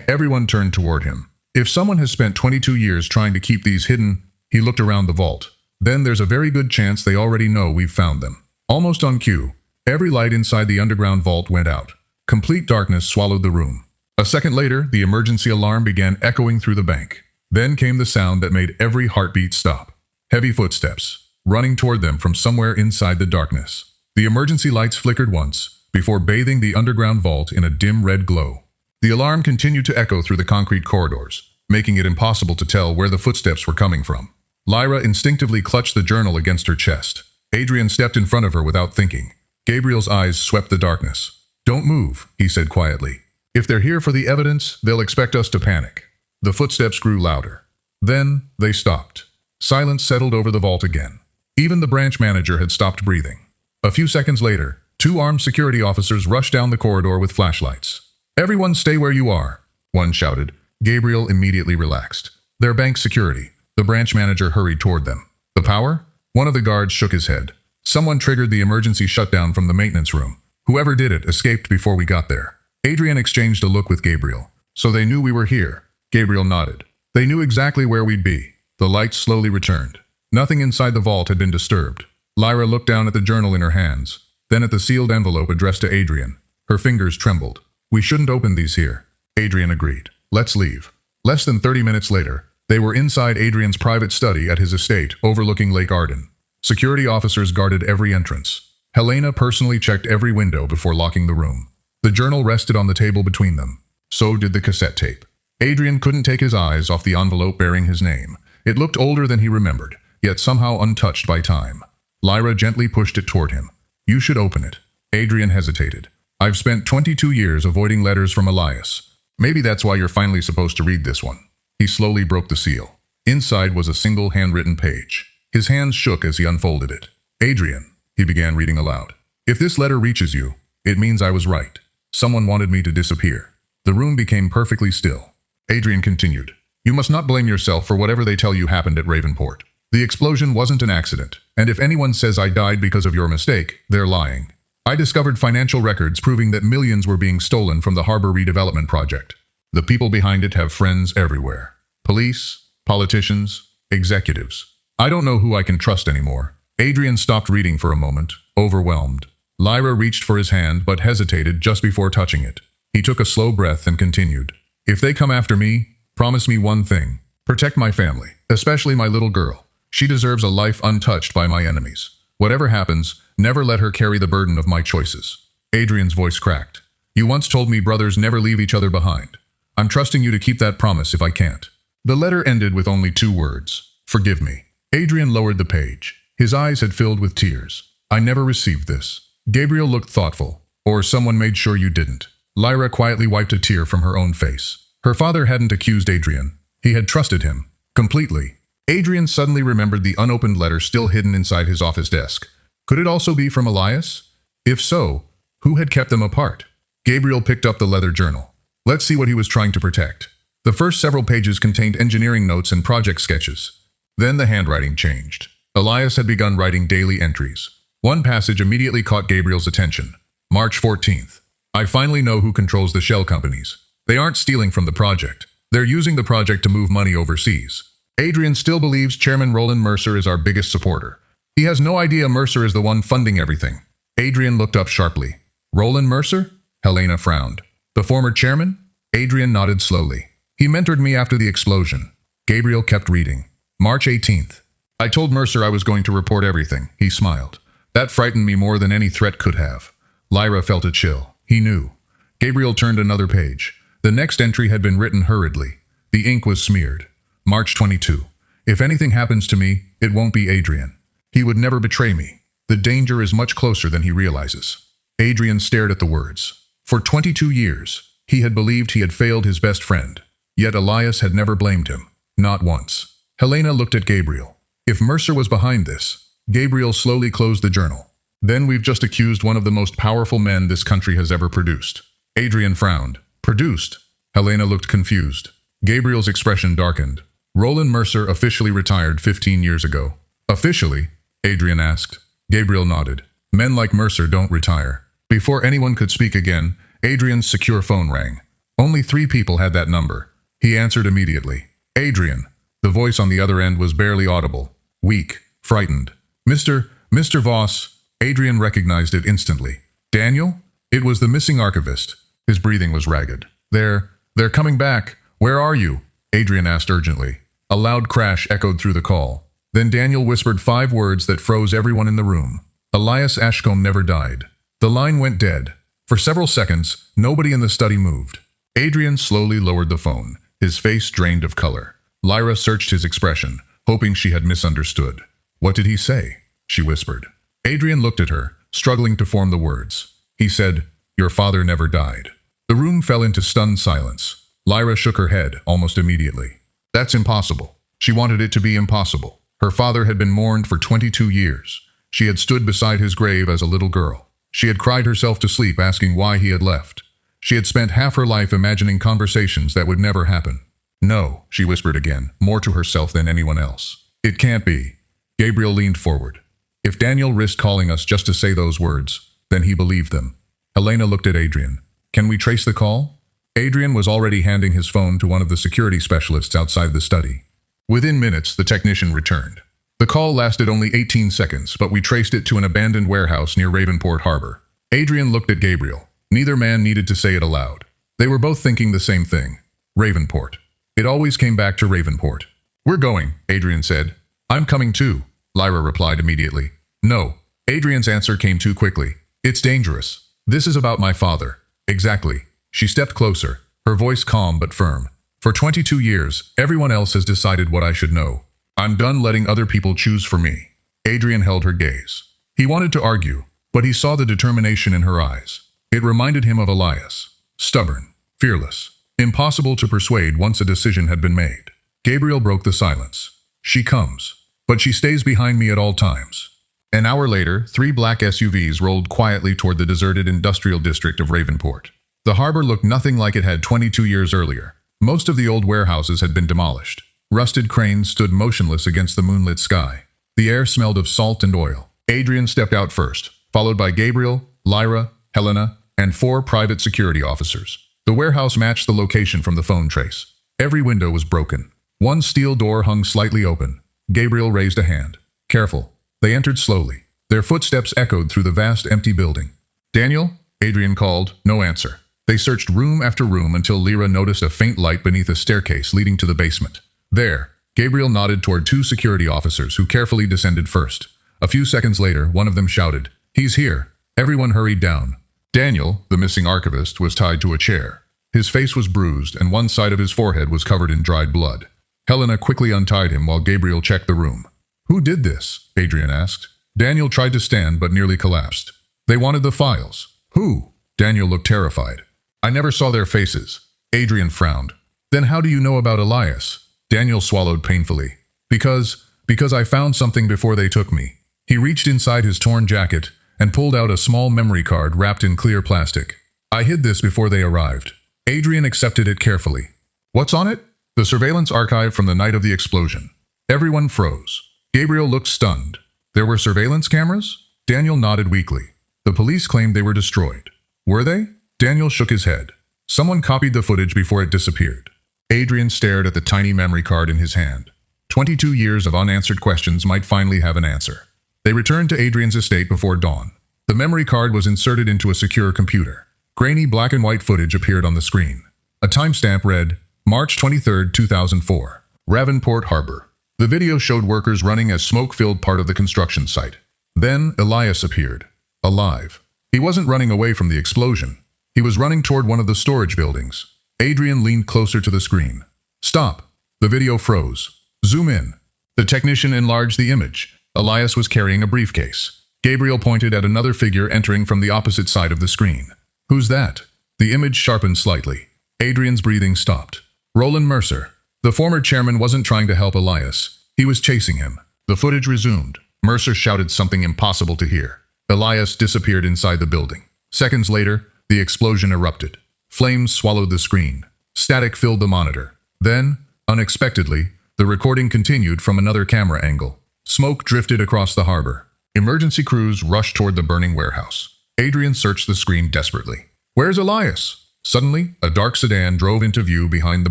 Everyone turned toward him. If someone has spent 22 years trying to keep these hidden, he looked around the vault. Then there's a very good chance they already know we've found them. Almost on cue, every light inside the underground vault went out. Complete darkness swallowed the room. A second later, the emergency alarm began echoing through the bank. Then came the sound that made every heartbeat stop. Heavy footsteps, running toward them from somewhere inside the darkness. The emergency lights flickered once, before bathing the underground vault in a dim red glow. The alarm continued to echo through the concrete corridors, making it impossible to tell where the footsteps were coming from. Lyra instinctively clutched the journal against her chest. Adrian stepped in front of her without thinking. Gabriel's eyes swept the darkness. Don't move, he said quietly. If they're here for the evidence, they'll expect us to panic. The footsteps grew louder. Then they stopped. Silence settled over the vault again. Even the branch manager had stopped breathing. A few seconds later, 2 armed security officers rushed down the corridor with flashlights. Everyone stay where you are, one shouted. Gabriel immediately relaxed. They're bank security. The branch manager hurried toward them. The power? One of the guards shook his head. Someone triggered the emergency shutdown from the maintenance room. Whoever did it escaped before we got there. Adrian exchanged a look with Gabriel. So they knew we were here. Gabriel nodded. They knew exactly where we'd be. The lights slowly returned. Nothing inside the vault had been disturbed. Lyra looked down at the journal in her hands, then at the sealed envelope addressed to Adrian. Her fingers trembled. We shouldn't open these here. Adrian agreed. Let's leave. Less than 30 minutes later, they were inside Adrian's private study at his estate overlooking Lake Arden. Security officers guarded every entrance. Helena personally checked every window before locking the room. The journal rested on the table between them. So did the cassette tape. Adrian couldn't take his eyes off the envelope bearing his name. It looked older than he remembered, yet somehow untouched by time. Lyra gently pushed it toward him. You should open it. Adrian hesitated. I've spent 22 years avoiding letters from Elias. Maybe that's why you're finally supposed to read this one. He slowly broke the seal. Inside was a single handwritten page. His hands shook as he unfolded it. Adrian, he began reading aloud. If this letter reaches you, it means I was right. Someone wanted me to disappear. The room became perfectly still. Adrian continued. You must not blame yourself for whatever they tell you happened at Ravenport. The explosion wasn't an accident, and if anyone says I died because of your mistake, they're lying. I discovered financial records proving that millions were being stolen from the harbor redevelopment project. The people behind it have friends everywhere. Police, politicians, executives. I don't know who I can trust anymore. Adrian stopped reading for a moment, overwhelmed. Lyra reached for his hand but hesitated just before touching it. He took a slow breath and continued. If they come after me, promise me one thing. Protect my family, especially my little girl. She deserves a life untouched by my enemies. Whatever happens, never let her carry the burden of my choices. Adrian's voice cracked. You once told me brothers never leave each other behind. I'm trusting you to keep that promise if I can't. The letter ended with only 2 words. Forgive me. Adrian lowered the page. His eyes had filled with tears. I never received this. Gabriel looked thoughtful. Or someone made sure you didn't. Lyra quietly wiped a tear from her own face. Her father hadn't accused Adrian. He had trusted him. Completely. Adrian suddenly remembered the unopened letter still hidden inside his office desk. Could it also be from Elias? If so, who had kept them apart? Gabriel picked up the leather journal. Let's see what he was trying to protect. The first several pages contained engineering notes and project sketches. Then the handwriting changed. Elias had begun writing daily entries. One passage immediately caught Gabriel's attention. March 14th. I finally know who controls the shell companies. They aren't stealing from the project. They're using the project to move money overseas. Adrian still believes Chairman Roland Mercer is our biggest supporter. He has no idea Mercer is the one funding everything. Adrian looked up sharply. Roland Mercer? Helena frowned. The former chairman? Adrian nodded slowly. He mentored me after the explosion. Gabriel kept reading. March 18th. I told Mercer I was going to report everything. He smiled. That frightened me more than any threat could have. Lyra felt a chill. He knew. Gabriel turned another page. The next entry had been written hurriedly. The ink was smeared. March 22. If anything happens to me, it won't be Adrian. He would never betray me. The danger is much closer than he realizes. Adrian stared at the words. For 22 years, he had believed he had failed his best friend. Yet Elias had never blamed him. Not once. Helena looked at Gabriel. If Mercer was behind this, Gabriel slowly closed the journal. Then we've just accused one of the most powerful men this country has ever produced. Adrian frowned. Produced? Helena looked confused. Gabriel's expression darkened. Roland Mercer officially retired 15 years ago. Officially? Adrian asked. Gabriel nodded. Men like Mercer don't retire. Before anyone could speak again, Adrian's secure phone rang. Only 3 people had that number. He answered immediately. Adrian. The voice on the other end was barely audible. Weak. Frightened. Mr. Voss. Adrian recognized it instantly. Daniel? It was the missing archivist. His breathing was ragged. They're coming back. Where are you? Adrian asked urgently. A loud crash echoed through the call. Then Daniel whispered 5 words that froze everyone in the room. Lyra Ashcombe never died. The line went dead. For several seconds, nobody in the study moved. Adrian slowly lowered the phone, his face drained of color. Lyra searched his expression, hoping she had misunderstood. What did he say? She whispered. Adrian looked at her, struggling to form the words. He said, Your father never died. The room fell into stunned silence. Lyra shook her head almost immediately. That's impossible. She wanted it to be impossible. Her father had been mourned for 22 years. She had stood beside his grave as a little girl. She had cried herself to sleep asking why he had left. She had spent half her life imagining conversations that would never happen. No, she whispered again, more to herself than anyone else. It can't be. Gabriel leaned forward. If Daniel risked calling us just to say those words, then he believed them. Helena looked at Adrian. Can we trace the call? Adrian was already handing his phone to one of the security specialists outside the study. Within minutes, the technician returned. The call lasted only 18 seconds, but we traced it to an abandoned warehouse near Ravenport Harbor. Adrian looked at Gabriel. Neither man needed to say it aloud. They were both thinking the same thing. Ravenport. It always came back to Ravenport. We're going, Adrian said. I'm coming too, Lyra replied immediately. No. Adrian's answer came too quickly. It's dangerous. This is about my father. Exactly. She stepped closer, her voice calm but firm. For 22 years, everyone else has decided what I should know. I'm done letting other people choose for me. Adrian held her gaze. He wanted to argue, but he saw the determination in her eyes. It reminded him of Elias. Stubborn, fearless, impossible to persuade once a decision had been made. Gabriel broke the silence. She comes, but she stays behind me at all times. An hour later, 3 black SUVs rolled quietly toward the deserted industrial district of Ravenport. The harbor looked nothing like it had 22 years earlier. Most of the old warehouses had been demolished. Rusted cranes stood motionless against the moonlit sky. The air smelled of salt and oil. Adrian stepped out first, followed by Gabriel, Lyra, Helena, and 4 private security officers. The warehouse matched the location from the phone trace. Every window was broken. One steel door hung slightly open. Gabriel raised a hand. Careful. They entered slowly. Their footsteps echoed through the vast empty building. Daniel? Adrian called. No answer. They searched room after room until Lyra noticed a faint light beneath a staircase leading to the basement. There, Gabriel nodded toward 2 security officers who carefully descended first. A few seconds later, one of them shouted, "He's here." Everyone hurried down. Daniel, the missing archivist, was tied to a chair. His face was bruised and one side of his forehead was covered in dried blood. Helena quickly untied him while Gabriel checked the room. "Who did this?" Adrian asked. Daniel tried to stand but nearly collapsed. "They wanted the files." "Who?" Daniel looked terrified. "I never saw their faces." Adrian frowned. "Then how do you know about Elias?" Daniel swallowed painfully. Because I found something before they took me." He reached inside his torn jacket and pulled out a small memory card wrapped in clear plastic. "I hid this before they arrived." Adrian accepted it carefully. "What's on it?" "The surveillance archive from the night of the explosion." Everyone froze. Gabriel looked stunned. "There were surveillance cameras?" Daniel nodded weakly. "The police claimed they were destroyed." "Were they?" Daniel shook his head. "Someone copied the footage before it disappeared." Adrian stared at the tiny memory card in his hand. 22 years of unanswered questions might finally have an answer. They returned to Adrian's estate before dawn. The memory card was inserted into a secure computer. Grainy black and white footage appeared on the screen. A timestamp read, March 23, 2004, Ravenport Harbor. The video showed workers running a smoke-filled part of the construction site. Then Elias appeared, alive. He wasn't running away from the explosion. He was running toward one of the storage buildings. Adrian leaned closer to the screen. "Stop." The video froze. "Zoom in." The technician enlarged the image. Elias was carrying a briefcase. Gabriel pointed at another figure entering from the opposite side of the screen. "Who's that?" The image sharpened slightly. Adrian's breathing stopped. Roland Mercer. The former chairman wasn't trying to help Elias. He was chasing him. The footage resumed. Mercer shouted something impossible to hear. Elias disappeared inside the building. Seconds later, the explosion erupted. Flames swallowed the screen. Static filled the monitor. Then, unexpectedly, the recording continued from another camera angle. Smoke drifted across the harbor. Emergency crews rushed toward the burning warehouse. Adrian searched the screen desperately. "Where's Elias?" Suddenly, a dark sedan drove into view behind the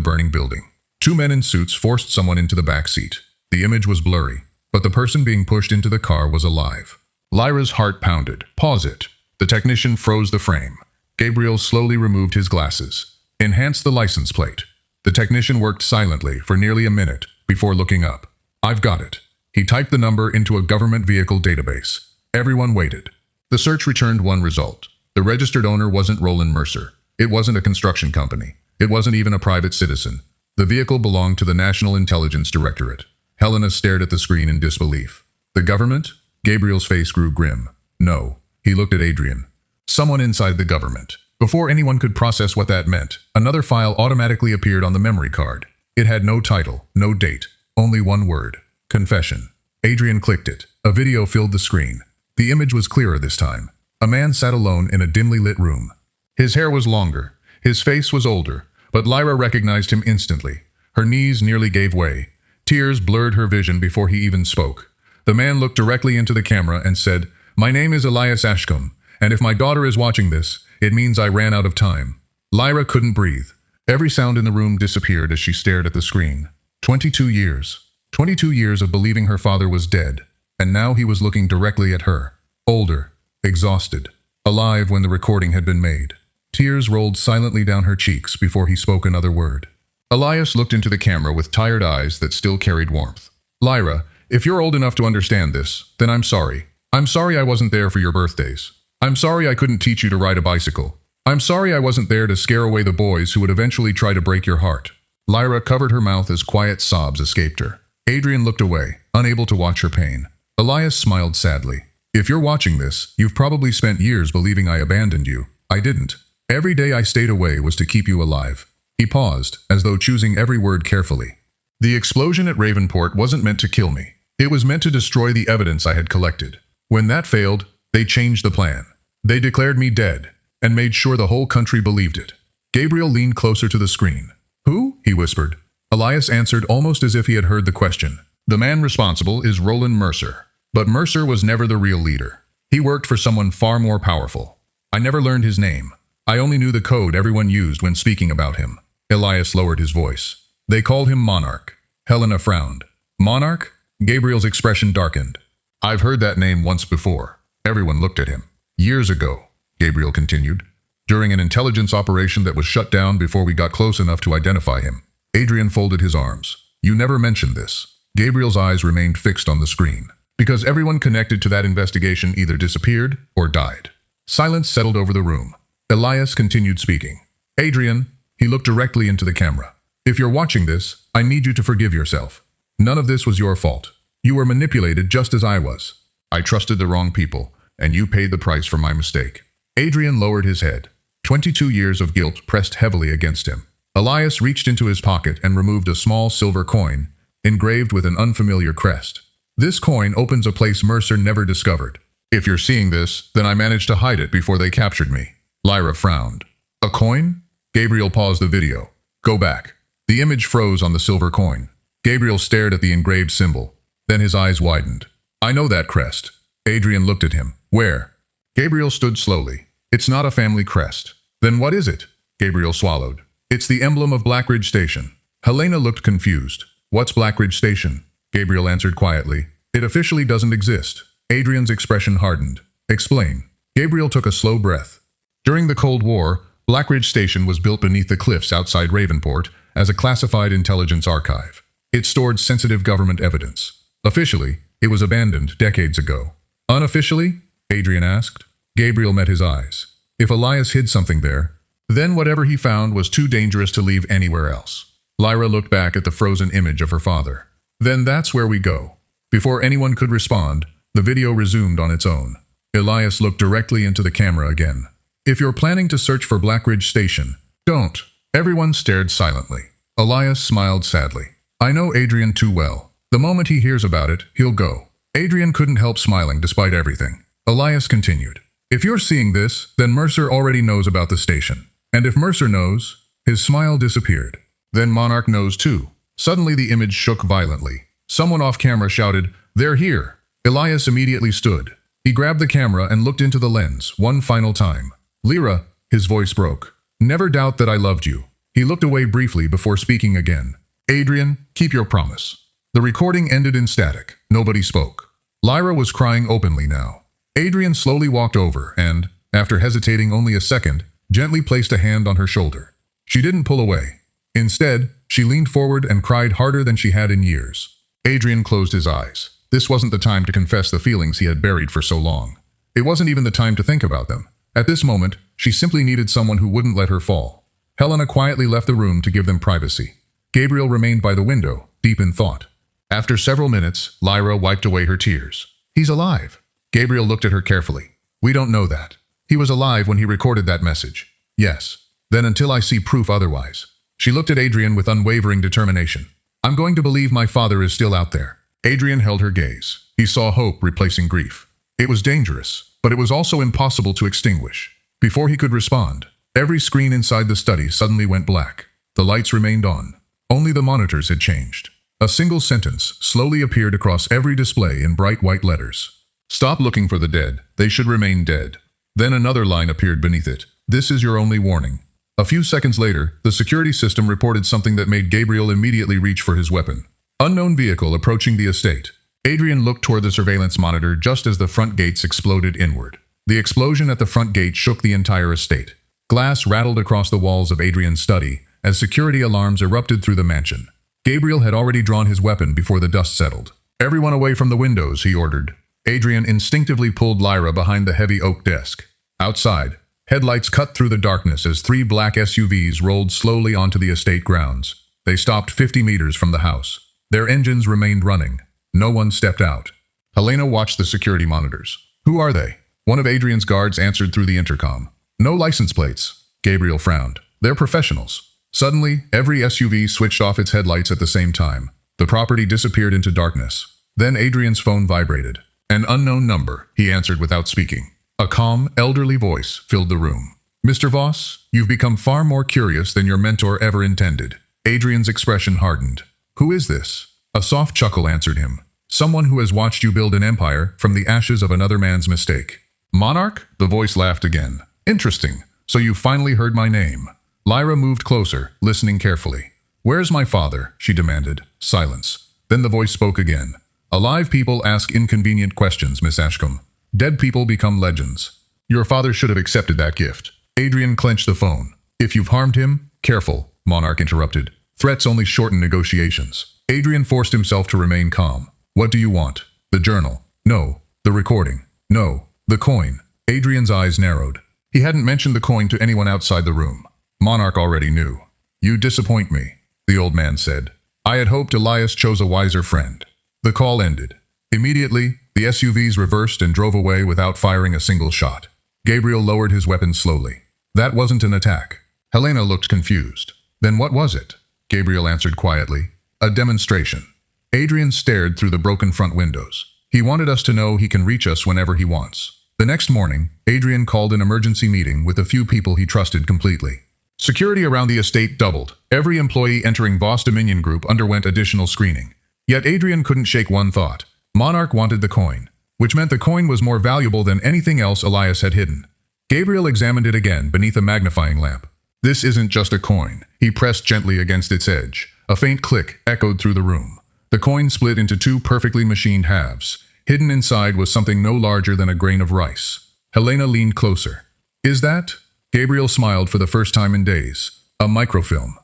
burning building. 2 men in suits forced someone into the back seat. The image was blurry, but the person being pushed into the car was alive. Lyra's heart pounded. "Pause it." The technician froze the frame. Gabriel slowly removed his glasses. "Enhance the license plate." The technician worked silently for nearly a minute before looking up. "I've got it." He typed the number into a government vehicle database. Everyone waited. The search returned one result. The registered owner wasn't Roland Mercer. It wasn't a construction company. It wasn't even a private citizen. The vehicle belonged to the National Intelligence Directorate. Helena stared at the screen in disbelief. "The government?" Gabriel's face grew grim. "No." He looked at Adrian. "Someone inside the government." Before anyone could process what that meant, another file automatically appeared on the memory card. It had no title, no date, only one word. Confession. Adrian clicked it. A video filled the screen. The image was clearer this time. A man sat alone in a dimly lit room. His hair was longer. His face was older, but Lyra recognized him instantly. Her knees nearly gave way. Tears blurred her vision before he even spoke. The man looked directly into the camera and said, "My name is Lyra Ashcombe, and if my daughter is watching this, it means I ran out of time." Lyra couldn't breathe. Every sound in the room disappeared as she stared at the screen. 22 years. 22 years of believing her father was dead, and now he was looking directly at her. Older, exhausted, alive when the recording had been made. Tears rolled silently down her cheeks before he spoke another word. Elias looked into the camera with tired eyes that still carried warmth. "Lyra, if you're old enough to understand this, then I'm sorry. I'm sorry I wasn't there for your birthdays. I'm sorry I couldn't teach you to ride a bicycle. I'm sorry I wasn't there to scare away the boys who would eventually try to break your heart." Lyra covered her mouth as quiet sobs escaped her. Adrian looked away, unable to watch her pain. Elias smiled sadly. "If you're watching this, you've probably spent years believing I abandoned you. I didn't. Every day I stayed away was to keep you alive." He paused, as though choosing every word carefully. "The explosion at Ravenport wasn't meant to kill me. It was meant to destroy the evidence I had collected. When that failed, they changed the plan. They declared me dead, and made sure the whole country believed it." Gabriel leaned closer to the screen. "Who?" he whispered. Elias answered almost as if he had heard the question. "The man responsible is Roland Mercer. But Mercer was never the real leader. He worked for someone far more powerful. I never learned his name. I only knew the code everyone used when speaking about him." Elias lowered his voice. "They called him Monarch." Helena frowned. "Monarch?" Gabriel's expression darkened. "I've heard that name once before." Everyone looked at him. "Years ago," Gabriel continued, "during an intelligence operation that was shut down before we got close enough to identify him." Adrian folded his arms. "You never mentioned this." Gabriel's eyes remained fixed on the screen. "Because everyone connected to that investigation either disappeared or died." Silence settled over the room. Elias continued speaking. "Adrian," he looked directly into the camera, "if you're watching this, I need you to forgive yourself. None of this was your fault. You were manipulated just as I was. I trusted the wrong people, and you paid the price for my mistake." Adrian lowered his head. 22 years of guilt pressed heavily against him. Elias reached into his pocket and removed a small silver coin, engraved with an unfamiliar crest. "This coin opens a place Mercer never discovered. If you're seeing this, then I managed to hide it before they captured me." Lyra frowned. "A coin?" Gabriel paused the video. "Go back." The image froze on the silver coin. Gabriel stared at the engraved symbol. Then his eyes widened. "I know that crest." Adrian looked at him. "Where?" Gabriel stood slowly. "It's not a family crest." "Then what is it?" Gabriel swallowed. "It's the emblem of Blackridge Station." Helena looked confused. "What's Blackridge Station?" Gabriel answered quietly. "It officially doesn't exist." Adrian's expression hardened. "Explain." Gabriel took a slow breath. "During the Cold War, Blackridge Station was built beneath the cliffs outside Ravenport as a classified intelligence archive. It stored sensitive government evidence. Officially, it was abandoned decades ago. Unofficially? Adrian asked. Gabriel met his eyes. If Elias hid something there, then whatever he found was too dangerous to leave anywhere else. Lyra looked back at the frozen image of her father. "Then that's where we go." Before anyone could respond, the video resumed on its own. Elias looked directly into the camera again. "If you're planning to search for Blackridge Station, don't." Everyone stared silently. Elias smiled sadly. "I know Adrian too well. The moment he hears about it, he'll go." Adrian couldn't help smiling despite everything. Elias continued. "If you're seeing this, then Mercer already knows about the station. And if Mercer knows," his smile disappeared. "Then Monarch knows too." Suddenly the image shook violently. Someone off camera shouted, "They're here." Elias immediately stood. He grabbed the camera and looked into the lens, one final time. "Lyra," his voice broke. "Never doubt that I loved you." He looked away briefly before speaking again. "Adrian, keep your promise." The recording ended in static. Nobody spoke. Lyra was crying openly now. Adrian slowly walked over and, after hesitating only a second, gently placed a hand on her shoulder. She didn't pull away. Instead, she leaned forward and cried harder than she had in years. Adrian closed his eyes. This wasn't the time to confess the feelings he had buried for so long. It wasn't even the time to think about them. At this moment, she simply needed someone who wouldn't let her fall. Helena quietly left the room to give them privacy. Gabriel remained by the window, deep in thought. After several minutes, Lyra wiped away her tears. "He's alive." Gabriel looked at her carefully. "We don't know that. He was alive when he recorded that message." "Yes. Then until I see proof otherwise." She looked at Adrian with unwavering determination. "I'm going to believe my father is still out there." Adrian held her gaze. He saw hope replacing grief. It was dangerous, but it was also impossible to extinguish. Before he could respond, every screen inside the study suddenly went black. The lights remained on. Only the monitors had changed. A single sentence slowly appeared across every display in bright white letters. Stop looking for the dead. They should remain dead. Then another line appeared beneath it. This is your only warning. A few seconds later, the security system reported something that made Gabriel immediately reach for his weapon. Unknown vehicle approaching the estate. Adrian looked toward the surveillance monitor just as the front gates exploded inward. The explosion at the front gate shook the entire estate. Glass rattled across the walls of Adrian's study as security alarms erupted through the mansion. Gabriel had already drawn his weapon before the dust settled. Everyone away from the windows, he ordered. Adrian instinctively pulled Lyra behind the heavy oak desk. Outside, headlights cut through the darkness as 3 black SUVs rolled slowly onto the estate grounds. They stopped 50 meters from the house. Their engines remained running. No one stepped out. Helena watched the security monitors. Who are they? One of Adrian's guards answered through the intercom. No license plates. Gabriel frowned. They're professionals. Suddenly, every SUV switched off its headlights at the same time. The property disappeared into darkness. Then Adrian's phone vibrated. An unknown number, he answered without speaking. A calm, elderly voice filled the room. Mr. Voss, you've become far more curious than your mentor ever intended. Adrian's expression hardened. Who is this? A soft chuckle answered him. Someone who has watched you build an empire from the ashes of another man's mistake. Monarch? The voice laughed again. Interesting. So you finally heard my name. Lyra moved closer, listening carefully. Where's my father? She demanded. Silence. Then the voice spoke again. Alive people ask inconvenient questions, Miss Ashcombe. Dead people become legends. Your father should have accepted that gift. Adrian clenched the phone. If you've harmed him, careful, Monarch interrupted. Threats only shorten negotiations. Adrian forced himself to remain calm. What do you want? The journal. No. The recording. No. The coin. Adrian's eyes narrowed. He hadn't mentioned the coin to anyone outside the room. Monarch already knew. You disappoint me, the old man said. I had hoped Elias chose a wiser friend. The call ended. Immediately, the SUVs reversed and drove away without firing a single shot. Gabriel lowered his weapon slowly. That wasn't an attack. Helena looked confused. Then what was it? Gabriel answered quietly. A demonstration. Adrian stared through the broken front windows. He wanted us to know he can reach us whenever he wants. The next morning, Adrian called an emergency meeting with a few people he trusted completely. Security around the estate doubled. Every employee entering Voss Dominion Group underwent additional screening. Yet Adrian couldn't shake one thought. Monarch wanted the coin, which meant the coin was more valuable than anything else Elias had hidden. Gabriel examined it again beneath a magnifying lamp. This isn't just a coin. He pressed gently against its edge. A faint click echoed through the room. The coin split into 2 perfectly machined halves. Hidden inside was something no larger than a grain of rice. Helena leaned closer. Is that? Gabriel smiled for the first time in days. A microfilm.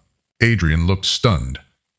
Adrian looked stunned.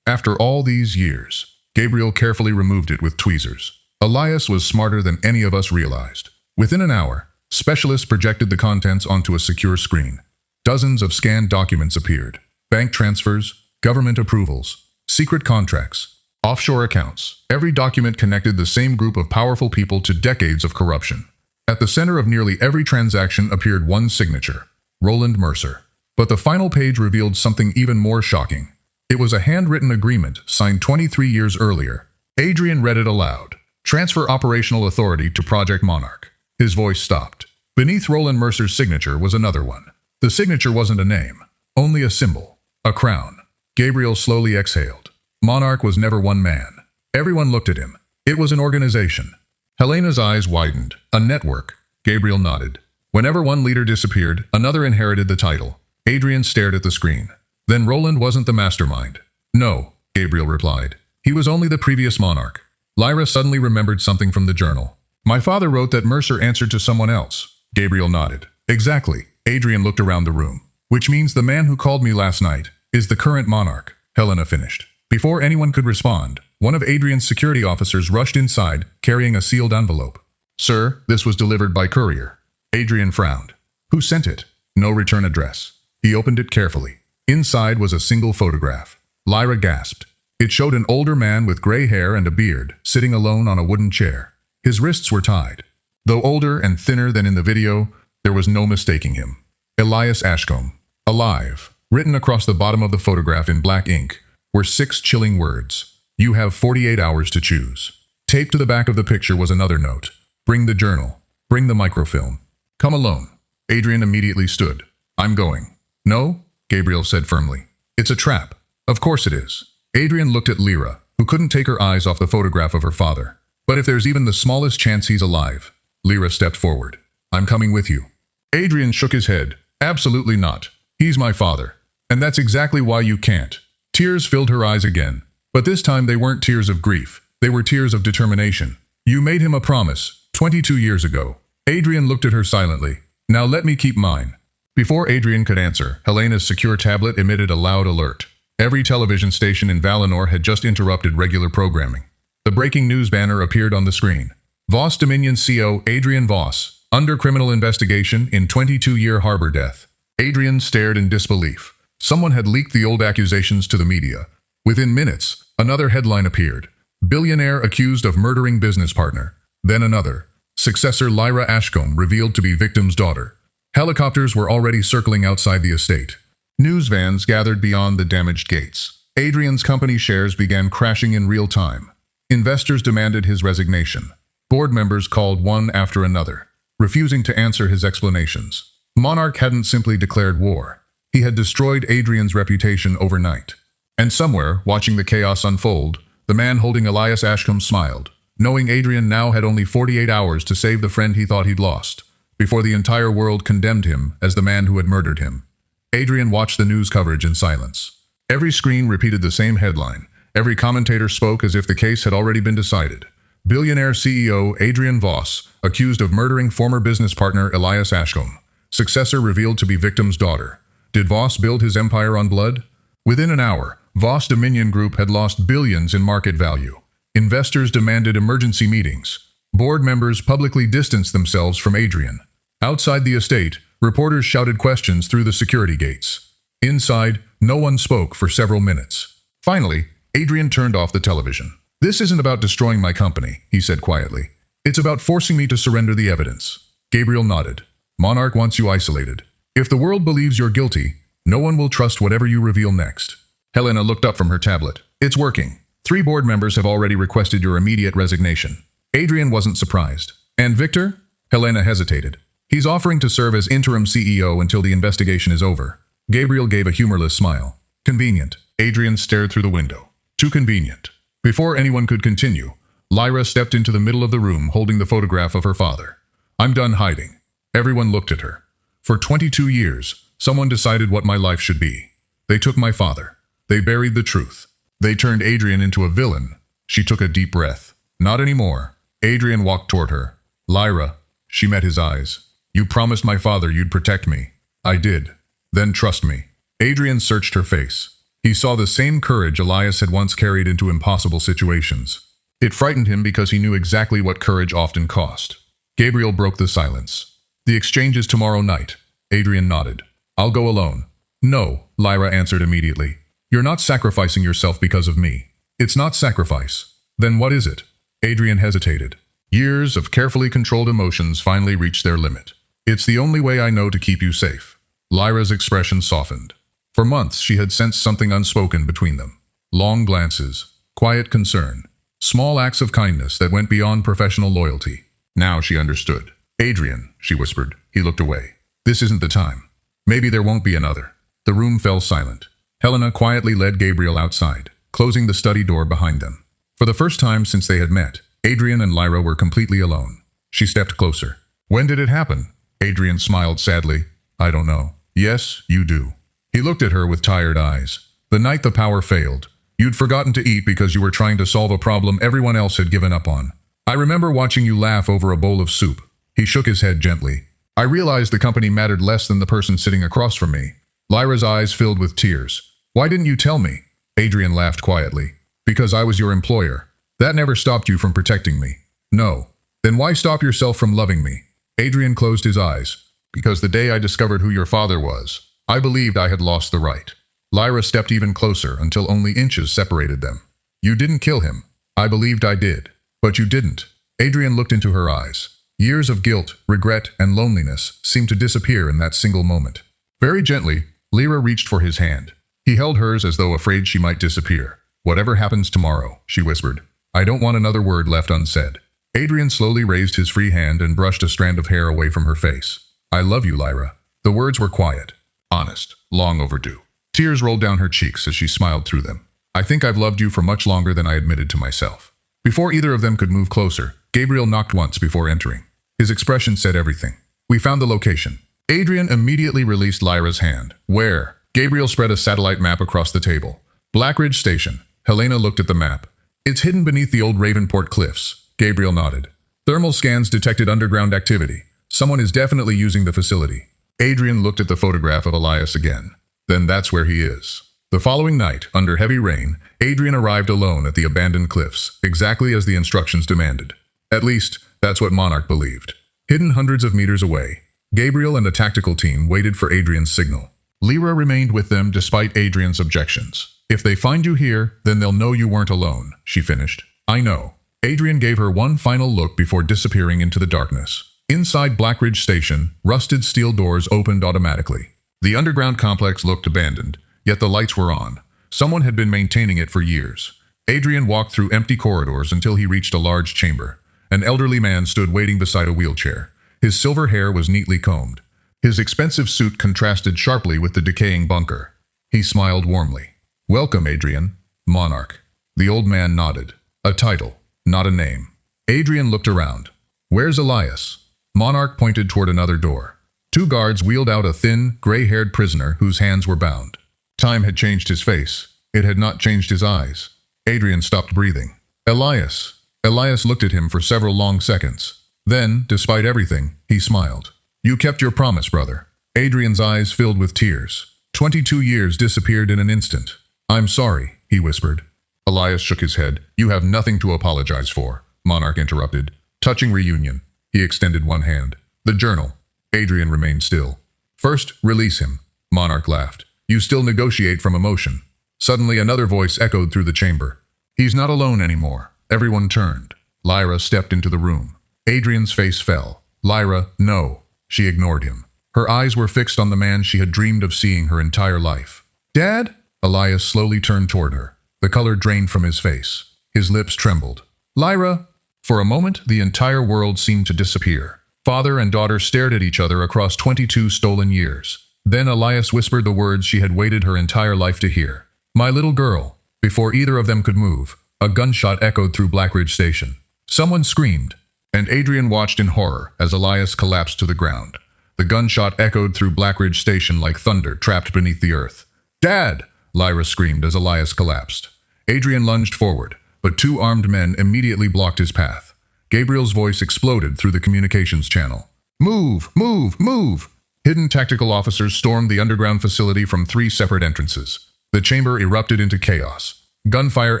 After all these years, Gabriel carefully removed it with tweezers. Elias was smarter than any of us realized. Within an hour, specialists projected the contents onto a secure screen. Dozens of scanned documents appeared. Bank transfers, government approvals, secret contracts, offshore accounts. Every document connected the same group of powerful people to decades of corruption. At the center of nearly every transaction appeared one signature, Roland Mercer. But the final page revealed something even more shocking. It was a handwritten agreement signed 23 years earlier. Adrian read it aloud. Transfer operational authority to Project Monarch. His voice stopped. Beneath Roland Mercer's signature was another one. The signature wasn't a name, only a symbol, a crown. Gabriel slowly exhaled. Monarch was never one man. Everyone looked at him. It was an organization. Helena's eyes widened. A network. Gabriel nodded. Whenever one leader disappeared, another inherited the title. Adrian stared at the screen. Then Roland wasn't the mastermind. No, Gabriel replied. He was only the previous monarch. Lyra suddenly remembered something from the journal. My father wrote that Mercer answered to someone else. Gabriel nodded. Exactly. Adrian looked around the room. Which means the man who called me last night is the current monarch, Helena finished. Before anyone could respond, one of Adrian's security officers rushed inside, carrying a sealed envelope. Sir, this was delivered by courier. Adrian frowned. Who sent it? No return address. He opened it carefully. Inside was a single photograph. Lyra gasped. It showed an older man with gray hair and a beard, sitting alone on a wooden chair. His wrists were tied. Though older and thinner than in the video, there was no mistaking him. Lyra Ashcombe. Alive. Written across the bottom of the photograph in black ink were 6 chilling words. You have 48 hours to choose. Taped to the back of the picture was another note. Bring the journal. Bring the microfilm. Come alone. Adrian immediately stood. I'm going. No? Gabriel said firmly. It's a trap. Of course it is. Adrian looked at Lyra. who couldn't take her eyes off the photograph of her father. But if there's even the smallest chance he's alive, Lyra stepped forward. I'm coming with you. Adrian shook his head. Absolutely not. He's my father. And that's exactly why you can't. Tears filled her eyes again. But this time they weren't tears of grief. They were tears of determination. You made him a promise, 22 years ago. Adrian looked at her silently. Now let me keep mine. Before Adrian could answer, Helena's secure tablet emitted a loud alert. Every television station in Valinor had just interrupted regular programming. The breaking news banner appeared on the screen. Voss Dominion CO Adrian Voss, under criminal investigation in 22-year harbor death. Adrian stared in disbelief. Someone had leaked the old accusations to the media. Within minutes, another headline appeared. Billionaire accused of murdering business partner. Then another. Successor Lyra Ashcombe revealed to be victim's daughter. Helicopters were already circling outside the estate. News vans gathered beyond the damaged gates. Adrian's company shares began crashing in real time. Investors demanded his resignation. Board members called one after another, refusing to answer his explanations. Monarch hadn't simply declared war. He had destroyed Adrian's reputation overnight. And somewhere, watching the chaos unfold, the man holding Elias Ashcombe smiled, knowing Adrian now had only 48 hours to save the friend he thought he'd lost, before the entire world condemned him as the man who had murdered him. Adrian watched the news coverage in silence. Every screen repeated the same headline. Every commentator spoke as if the case had already been decided. Billionaire CEO Adrian Voss, accused of murdering former business partner Elias Ashcombe. Successor revealed to be victim's daughter. Did Voss build his empire on blood? Within an hour, Voss Dominion Group had lost billions in market value. Investors demanded emergency meetings. Board members publicly distanced themselves from Adrian. Outside the estate, reporters shouted questions through the security gates. Inside, no one spoke for several minutes. Finally, Adrian turned off the television. This isn't about destroying my company, he said quietly. It's about forcing me to surrender the evidence. Gabriel nodded. Monarch wants you isolated. If the world believes you're guilty, no one will trust whatever you reveal next. Helena looked up from her tablet. It's working. 3 board members have already requested your immediate resignation. Adrian wasn't surprised. And Victor? Helena hesitated. He's offering to serve as interim CEO until the investigation is over. Gabriel gave a humorless smile. Convenient. Adrian stared through the window. Too convenient. Before anyone could continue, Lyra stepped into the middle of the room holding the photograph of her father. I'm done hiding. Everyone looked at her. For 22 years, someone decided what my life should be. They took my father. They buried the truth. They turned Adrian into a villain. She took a deep breath. Not anymore. Adrian walked toward her. Lyra. She met his eyes. You promised my father you'd protect me. I did. Then trust me. Adrian searched her face. He saw the same courage Elias had once carried into impossible situations. It frightened him because he knew exactly what courage often cost. Gabriel broke the silence. The exchange is tomorrow night. Adrian nodded. I'll go alone. No, Lyra answered immediately. You're not sacrificing yourself because of me. It's not sacrifice. Then what is it? Adrian hesitated. Years of carefully controlled emotions finally reached their limit. It's the only way I know to keep you safe. Lyra's expression softened. For months she had sensed something unspoken between them. Long glances, quiet concern, small acts of kindness that went beyond professional loyalty. Now she understood. Adrian, she whispered. He looked away. This isn't the time. Maybe there won't be another. The room fell silent. Helena quietly led Gabriel outside, closing the study door behind them. For the first time since they had met, Adrian and Lyra were completely alone. She stepped closer. When did it happen? Adrian smiled sadly. I don't know. Yes, you do. He looked at her with tired eyes. The night the power failed. You'd forgotten to eat because you were trying to solve a problem everyone else had given up on. I remember watching you laugh over a bowl of soup. He shook his head gently. I realized the company mattered less than the person sitting across from me. Lyra's eyes filled with tears. Why didn't you tell me? Adrian laughed quietly. Because I was your employer. That never stopped you from protecting me. No. Then why stop yourself from loving me? Adrian closed his eyes. Because the day I discovered who your father was, I believed I had lost the right. Lyra stepped even closer until only inches separated them. You didn't kill him. I believed I did. But you didn't. Adrian looked into her eyes. Years of guilt, regret, and loneliness seemed to disappear in that single moment. Very gently, Lyra reached for his hand. He held hers as though afraid she might disappear. Whatever happens tomorrow, she whispered. I don't want another word left unsaid. Adrian slowly raised his free hand and brushed a strand of hair away from her face. I love you, Lyra. The words were quiet, honest, long overdue. Tears rolled down her cheeks as she smiled through them. I think I've loved you for much longer than I admitted to myself. Before either of them could move closer, Gabriel knocked once before entering. His expression said everything. We found the location. Adrian immediately released Lyra's hand. Where? Gabriel spread a satellite map across the table. Blackridge Station. Helena looked at the map. It's hidden beneath the old Ravenport cliffs. Gabriel nodded. Thermal scans detected underground activity. Someone is definitely using the facility. Adrian looked at the photograph of Elias again. Then that's where he is. The following night, under heavy rain, Adrian arrived alone at the abandoned cliffs, exactly as the instructions demanded. At least, that's what Monarch believed. Hidden hundreds of meters away, Gabriel and a tactical team waited for Adrian's signal. Lyra remained with them despite Adrian's objections. If they find you here, then they'll know you weren't alone, she finished. I know. Adrian gave her one final look before disappearing into the darkness. Inside Blackridge Station, rusted steel doors opened automatically. The underground complex looked abandoned, yet the lights were on. Someone had been maintaining it for years. Adrian walked through empty corridors until he reached a large chamber. An elderly man stood waiting beside a wheelchair. His silver hair was neatly combed. His expensive suit contrasted sharply with the decaying bunker. He smiled warmly. Welcome, Adrian. Monarch. The old man nodded. A title, not a name. Adrian looked around. Where's Elias? Monarch pointed toward another door. Two guards wheeled out a thin, gray-haired prisoner whose hands were bound. Time had changed his face. It had not changed his eyes. Adrian stopped breathing. Elias. Elias looked at him for several long seconds. Then, despite everything, he smiled. You kept your promise, brother. Adrian's eyes filled with tears. 22 years disappeared in an instant. I'm sorry, he whispered. Elias shook his head. You have nothing to apologize for, Monarch interrupted. Touching reunion. He extended one hand. The journal. Adrian remained still. First, release him. Monarch laughed. You still negotiate from emotion. Suddenly another voice echoed through the chamber. He's not alone anymore. Everyone turned. Lyra stepped into the room. Adrian's face fell. Lyra, no. She ignored him. Her eyes were fixed on the man she had dreamed of seeing her entire life. Dad? Elias slowly turned toward her. The color drained from his face. His lips trembled. Lyra! For a moment, the entire world seemed to disappear. Father and daughter stared at each other across 22 stolen years. Then Elias whispered the words she had waited her entire life to hear. My little girl. Before either of them could move, a gunshot echoed through Blackridge Station. Someone screamed, and Adrian watched in horror as Elias collapsed to the ground. The gunshot echoed through Blackridge Station like thunder trapped beneath the earth. Dad! Lyra screamed as Elias collapsed. Adrian lunged forward, but two armed men immediately blocked his path. Gabriel's voice exploded through the communications channel. Move! Move! Move! Hidden tactical officers stormed the underground facility from 3 separate entrances. The chamber erupted into chaos. Gunfire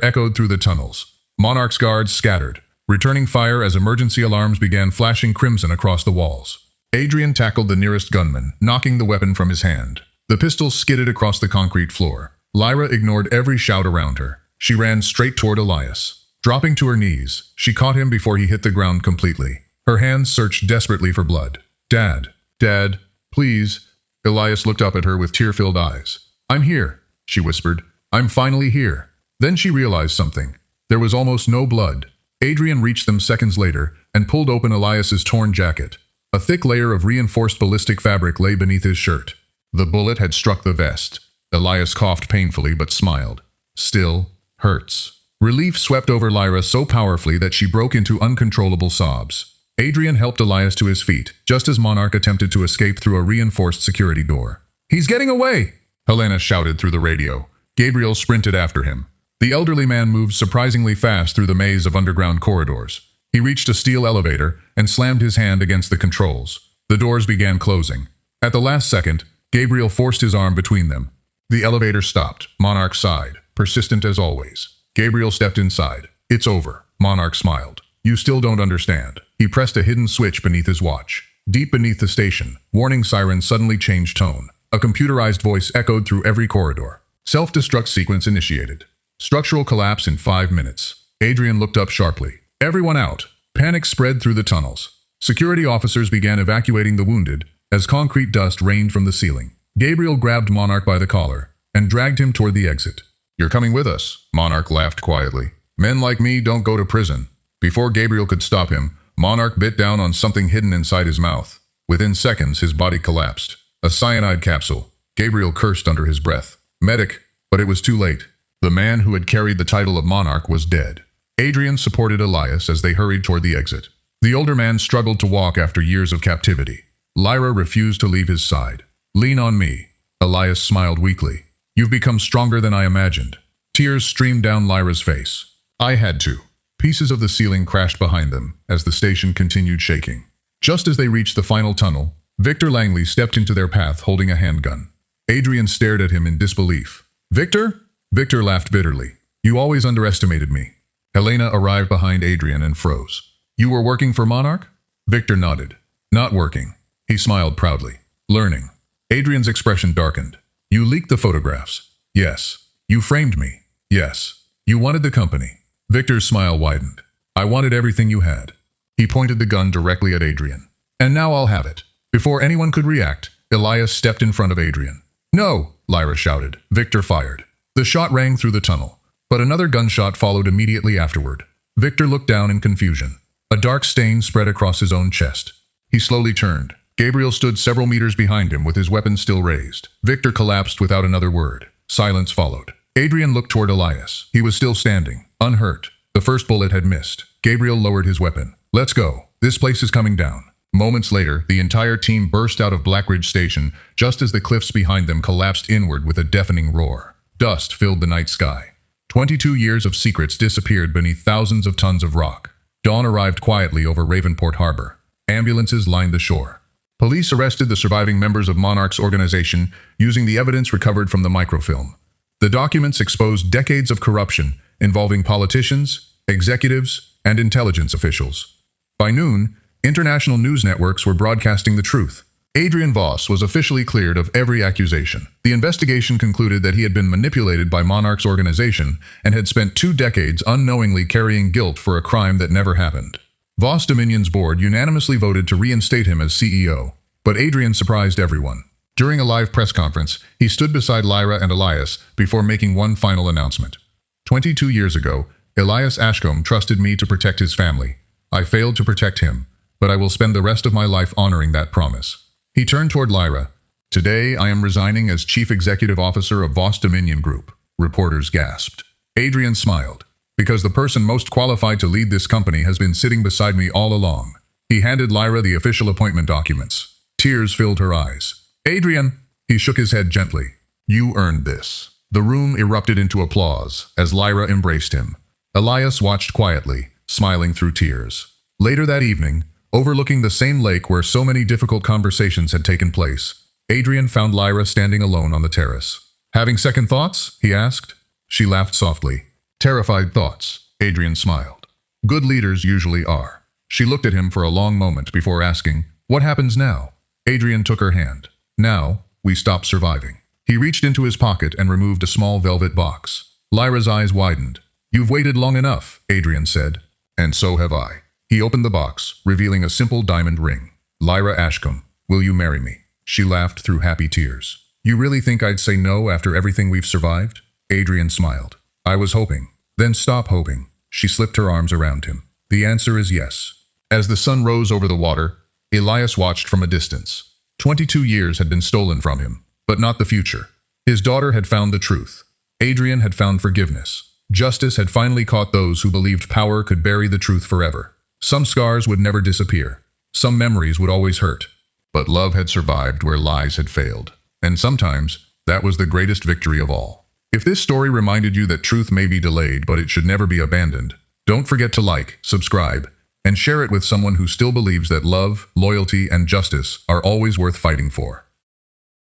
echoed through the tunnels. Monarch's guards scattered, returning fire as emergency alarms began flashing crimson across the walls. Adrian tackled the nearest gunman, knocking the weapon from his hand. The pistol skidded across the concrete floor. Lyra ignored every shout around her. She ran straight toward Elias. Dropping to her knees, she caught him before he hit the ground completely. Her hands searched desperately for blood. Dad. Dad. Please. Elias looked up at her with tear-filled eyes. I'm here, she whispered. I'm finally here. Then she realized something. There was almost no blood. Adrian reached them seconds later and pulled open Elias's torn jacket. A thick layer of reinforced ballistic fabric lay beneath his shirt. The bullet had struck the vest. Elias coughed painfully but smiled. Still, hurts. Relief swept over Lyra so powerfully that she broke into uncontrollable sobs. Adrian helped Elias to his feet, just as Monarch attempted to escape through a reinforced security door. He's getting away! Helena shouted through the radio. Gabriel sprinted after him. The elderly man moved surprisingly fast through the maze of underground corridors. He reached a steel elevator and slammed his hand against the controls. The doors began closing. At the last second, Gabriel forced his arm between them. The elevator stopped. Monarch sighed, persistent as always. Gabriel stepped inside. It's over. Monarch smiled. You still don't understand. He pressed a hidden switch beneath his watch. Deep beneath the station, warning sirens suddenly changed tone. A computerized voice echoed through every corridor. Self-destruct sequence initiated. Structural collapse in 5 minutes. Adrian looked up sharply. Everyone out. Panic spread through the tunnels. Security officers began evacuating the wounded as concrete dust rained from the ceiling. Gabriel grabbed Monarch by the collar and dragged him toward the exit. You're coming with us, Monarch laughed quietly. Men like me don't go to prison. Before Gabriel could stop him, Monarch bit down on something hidden inside his mouth. Within seconds, his body collapsed. A cyanide capsule. Gabriel cursed under his breath. Medic, but it was too late. The man who had carried the title of monarch was dead. Adrian supported Elias as they hurried toward the exit. The older man struggled to walk after years of captivity. Lyra refused to leave his side. "Lean on me." Elias smiled weakly. "You've become stronger than I imagined." Tears streamed down Lyra's face. "I had to." Pieces of the ceiling crashed behind them as the station continued shaking. Just as they reached the final tunnel, Victor Langley stepped into their path holding a handgun. Adrian stared at him in disbelief. "Victor?" Victor laughed bitterly. "You always underestimated me." Helena arrived behind Adrian and froze. "You were working for Monarch?" Victor nodded. "Not working." He smiled proudly. "Learning." Adrian's expression darkened. "You leaked the photographs." "Yes." "You framed me." "Yes." "You wanted the company." Victor's smile widened. "I wanted everything you had." He pointed the gun directly at Adrian. "And now I'll have it." Before anyone could react, Elias stepped in front of Adrian. "No!" Lyra shouted. Victor fired. The shot rang through the tunnel, but another gunshot followed immediately afterward. Victor looked down in confusion. A dark stain spread across his own chest. He slowly turned. Gabriel stood several meters behind him with his weapon still raised. Victor collapsed without another word. Silence followed. Adrian looked toward Elias. He was still standing, unhurt. The first bullet had missed. Gabriel lowered his weapon. "Let's go. This place is coming down." Moments later, the entire team burst out of Blackridge Station just as the cliffs behind them collapsed inward with a deafening roar. Dust filled the night sky. 22 years of secrets disappeared beneath thousands of tons of rock. Dawn arrived quietly over Ravenport Harbor. Ambulances lined the shore. Police arrested the surviving members of Monarch's organization using the evidence recovered from the microfilm. The documents exposed decades of corruption involving politicians, executives, and intelligence officials. By noon, international news networks were broadcasting the truth. Adrian Voss was officially cleared of every accusation. The investigation concluded that he had been manipulated by Monarch's organization and had spent 2 decades unknowingly carrying guilt for a crime that never happened. Voss Dominion's board unanimously voted to reinstate him as CEO, but Adrian surprised everyone. During a live press conference, he stood beside Lyra and Elias before making one final announcement. 22 years ago, Lyra Ashcombe trusted me to protect his family. I failed to protect him, but I will spend the rest of my life honoring that promise. He turned toward Lyra. "Today, I am resigning as Chief Executive Officer of Voss Dominion Group." Reporters gasped. Adrian smiled. "Because the person most qualified to lead this company has been sitting beside me all along." He handed Lyra the official appointment documents. Tears filled her eyes. "Adrian!" He shook his head gently. "You earned this." The room erupted into applause as Lyra embraced him. Elias watched quietly, smiling through tears. Later that evening, overlooking the same lake where so many difficult conversations had taken place, Adrian found Lyra standing alone on the terrace. "Having second thoughts?" he asked. She laughed softly. "Terrified thoughts," Adrian smiled. "Good leaders usually are." She looked at him for a long moment before asking, "What happens now?" Adrian took her hand. "Now, we stop surviving." He reached into his pocket and removed a small velvet box. Lyra's eyes widened. "You've waited long enough," Adrian said. "And so have I." He opened the box, revealing a simple diamond ring. "Lyra Ashcombe, will you marry me?" She laughed through happy tears. "You really think I'd say no after everything we've survived?" Adrian smiled. "I was hoping." "Then stop hoping." She slipped her arms around him. "The answer is yes." As the sun rose over the water, Elias watched from a distance. 22 years had been stolen from him, but not the future. His daughter had found the truth. Adrian had found forgiveness. Justice had finally caught those who believed power could bury the truth forever. Some scars would never disappear. Some memories would always hurt. But love had survived where lies had failed. And sometimes, that was the greatest victory of all. If this story reminded you that truth may be delayed, but it should never be abandoned, don't forget to like, subscribe, and share it with someone who still believes that love, loyalty, and justice are always worth fighting for.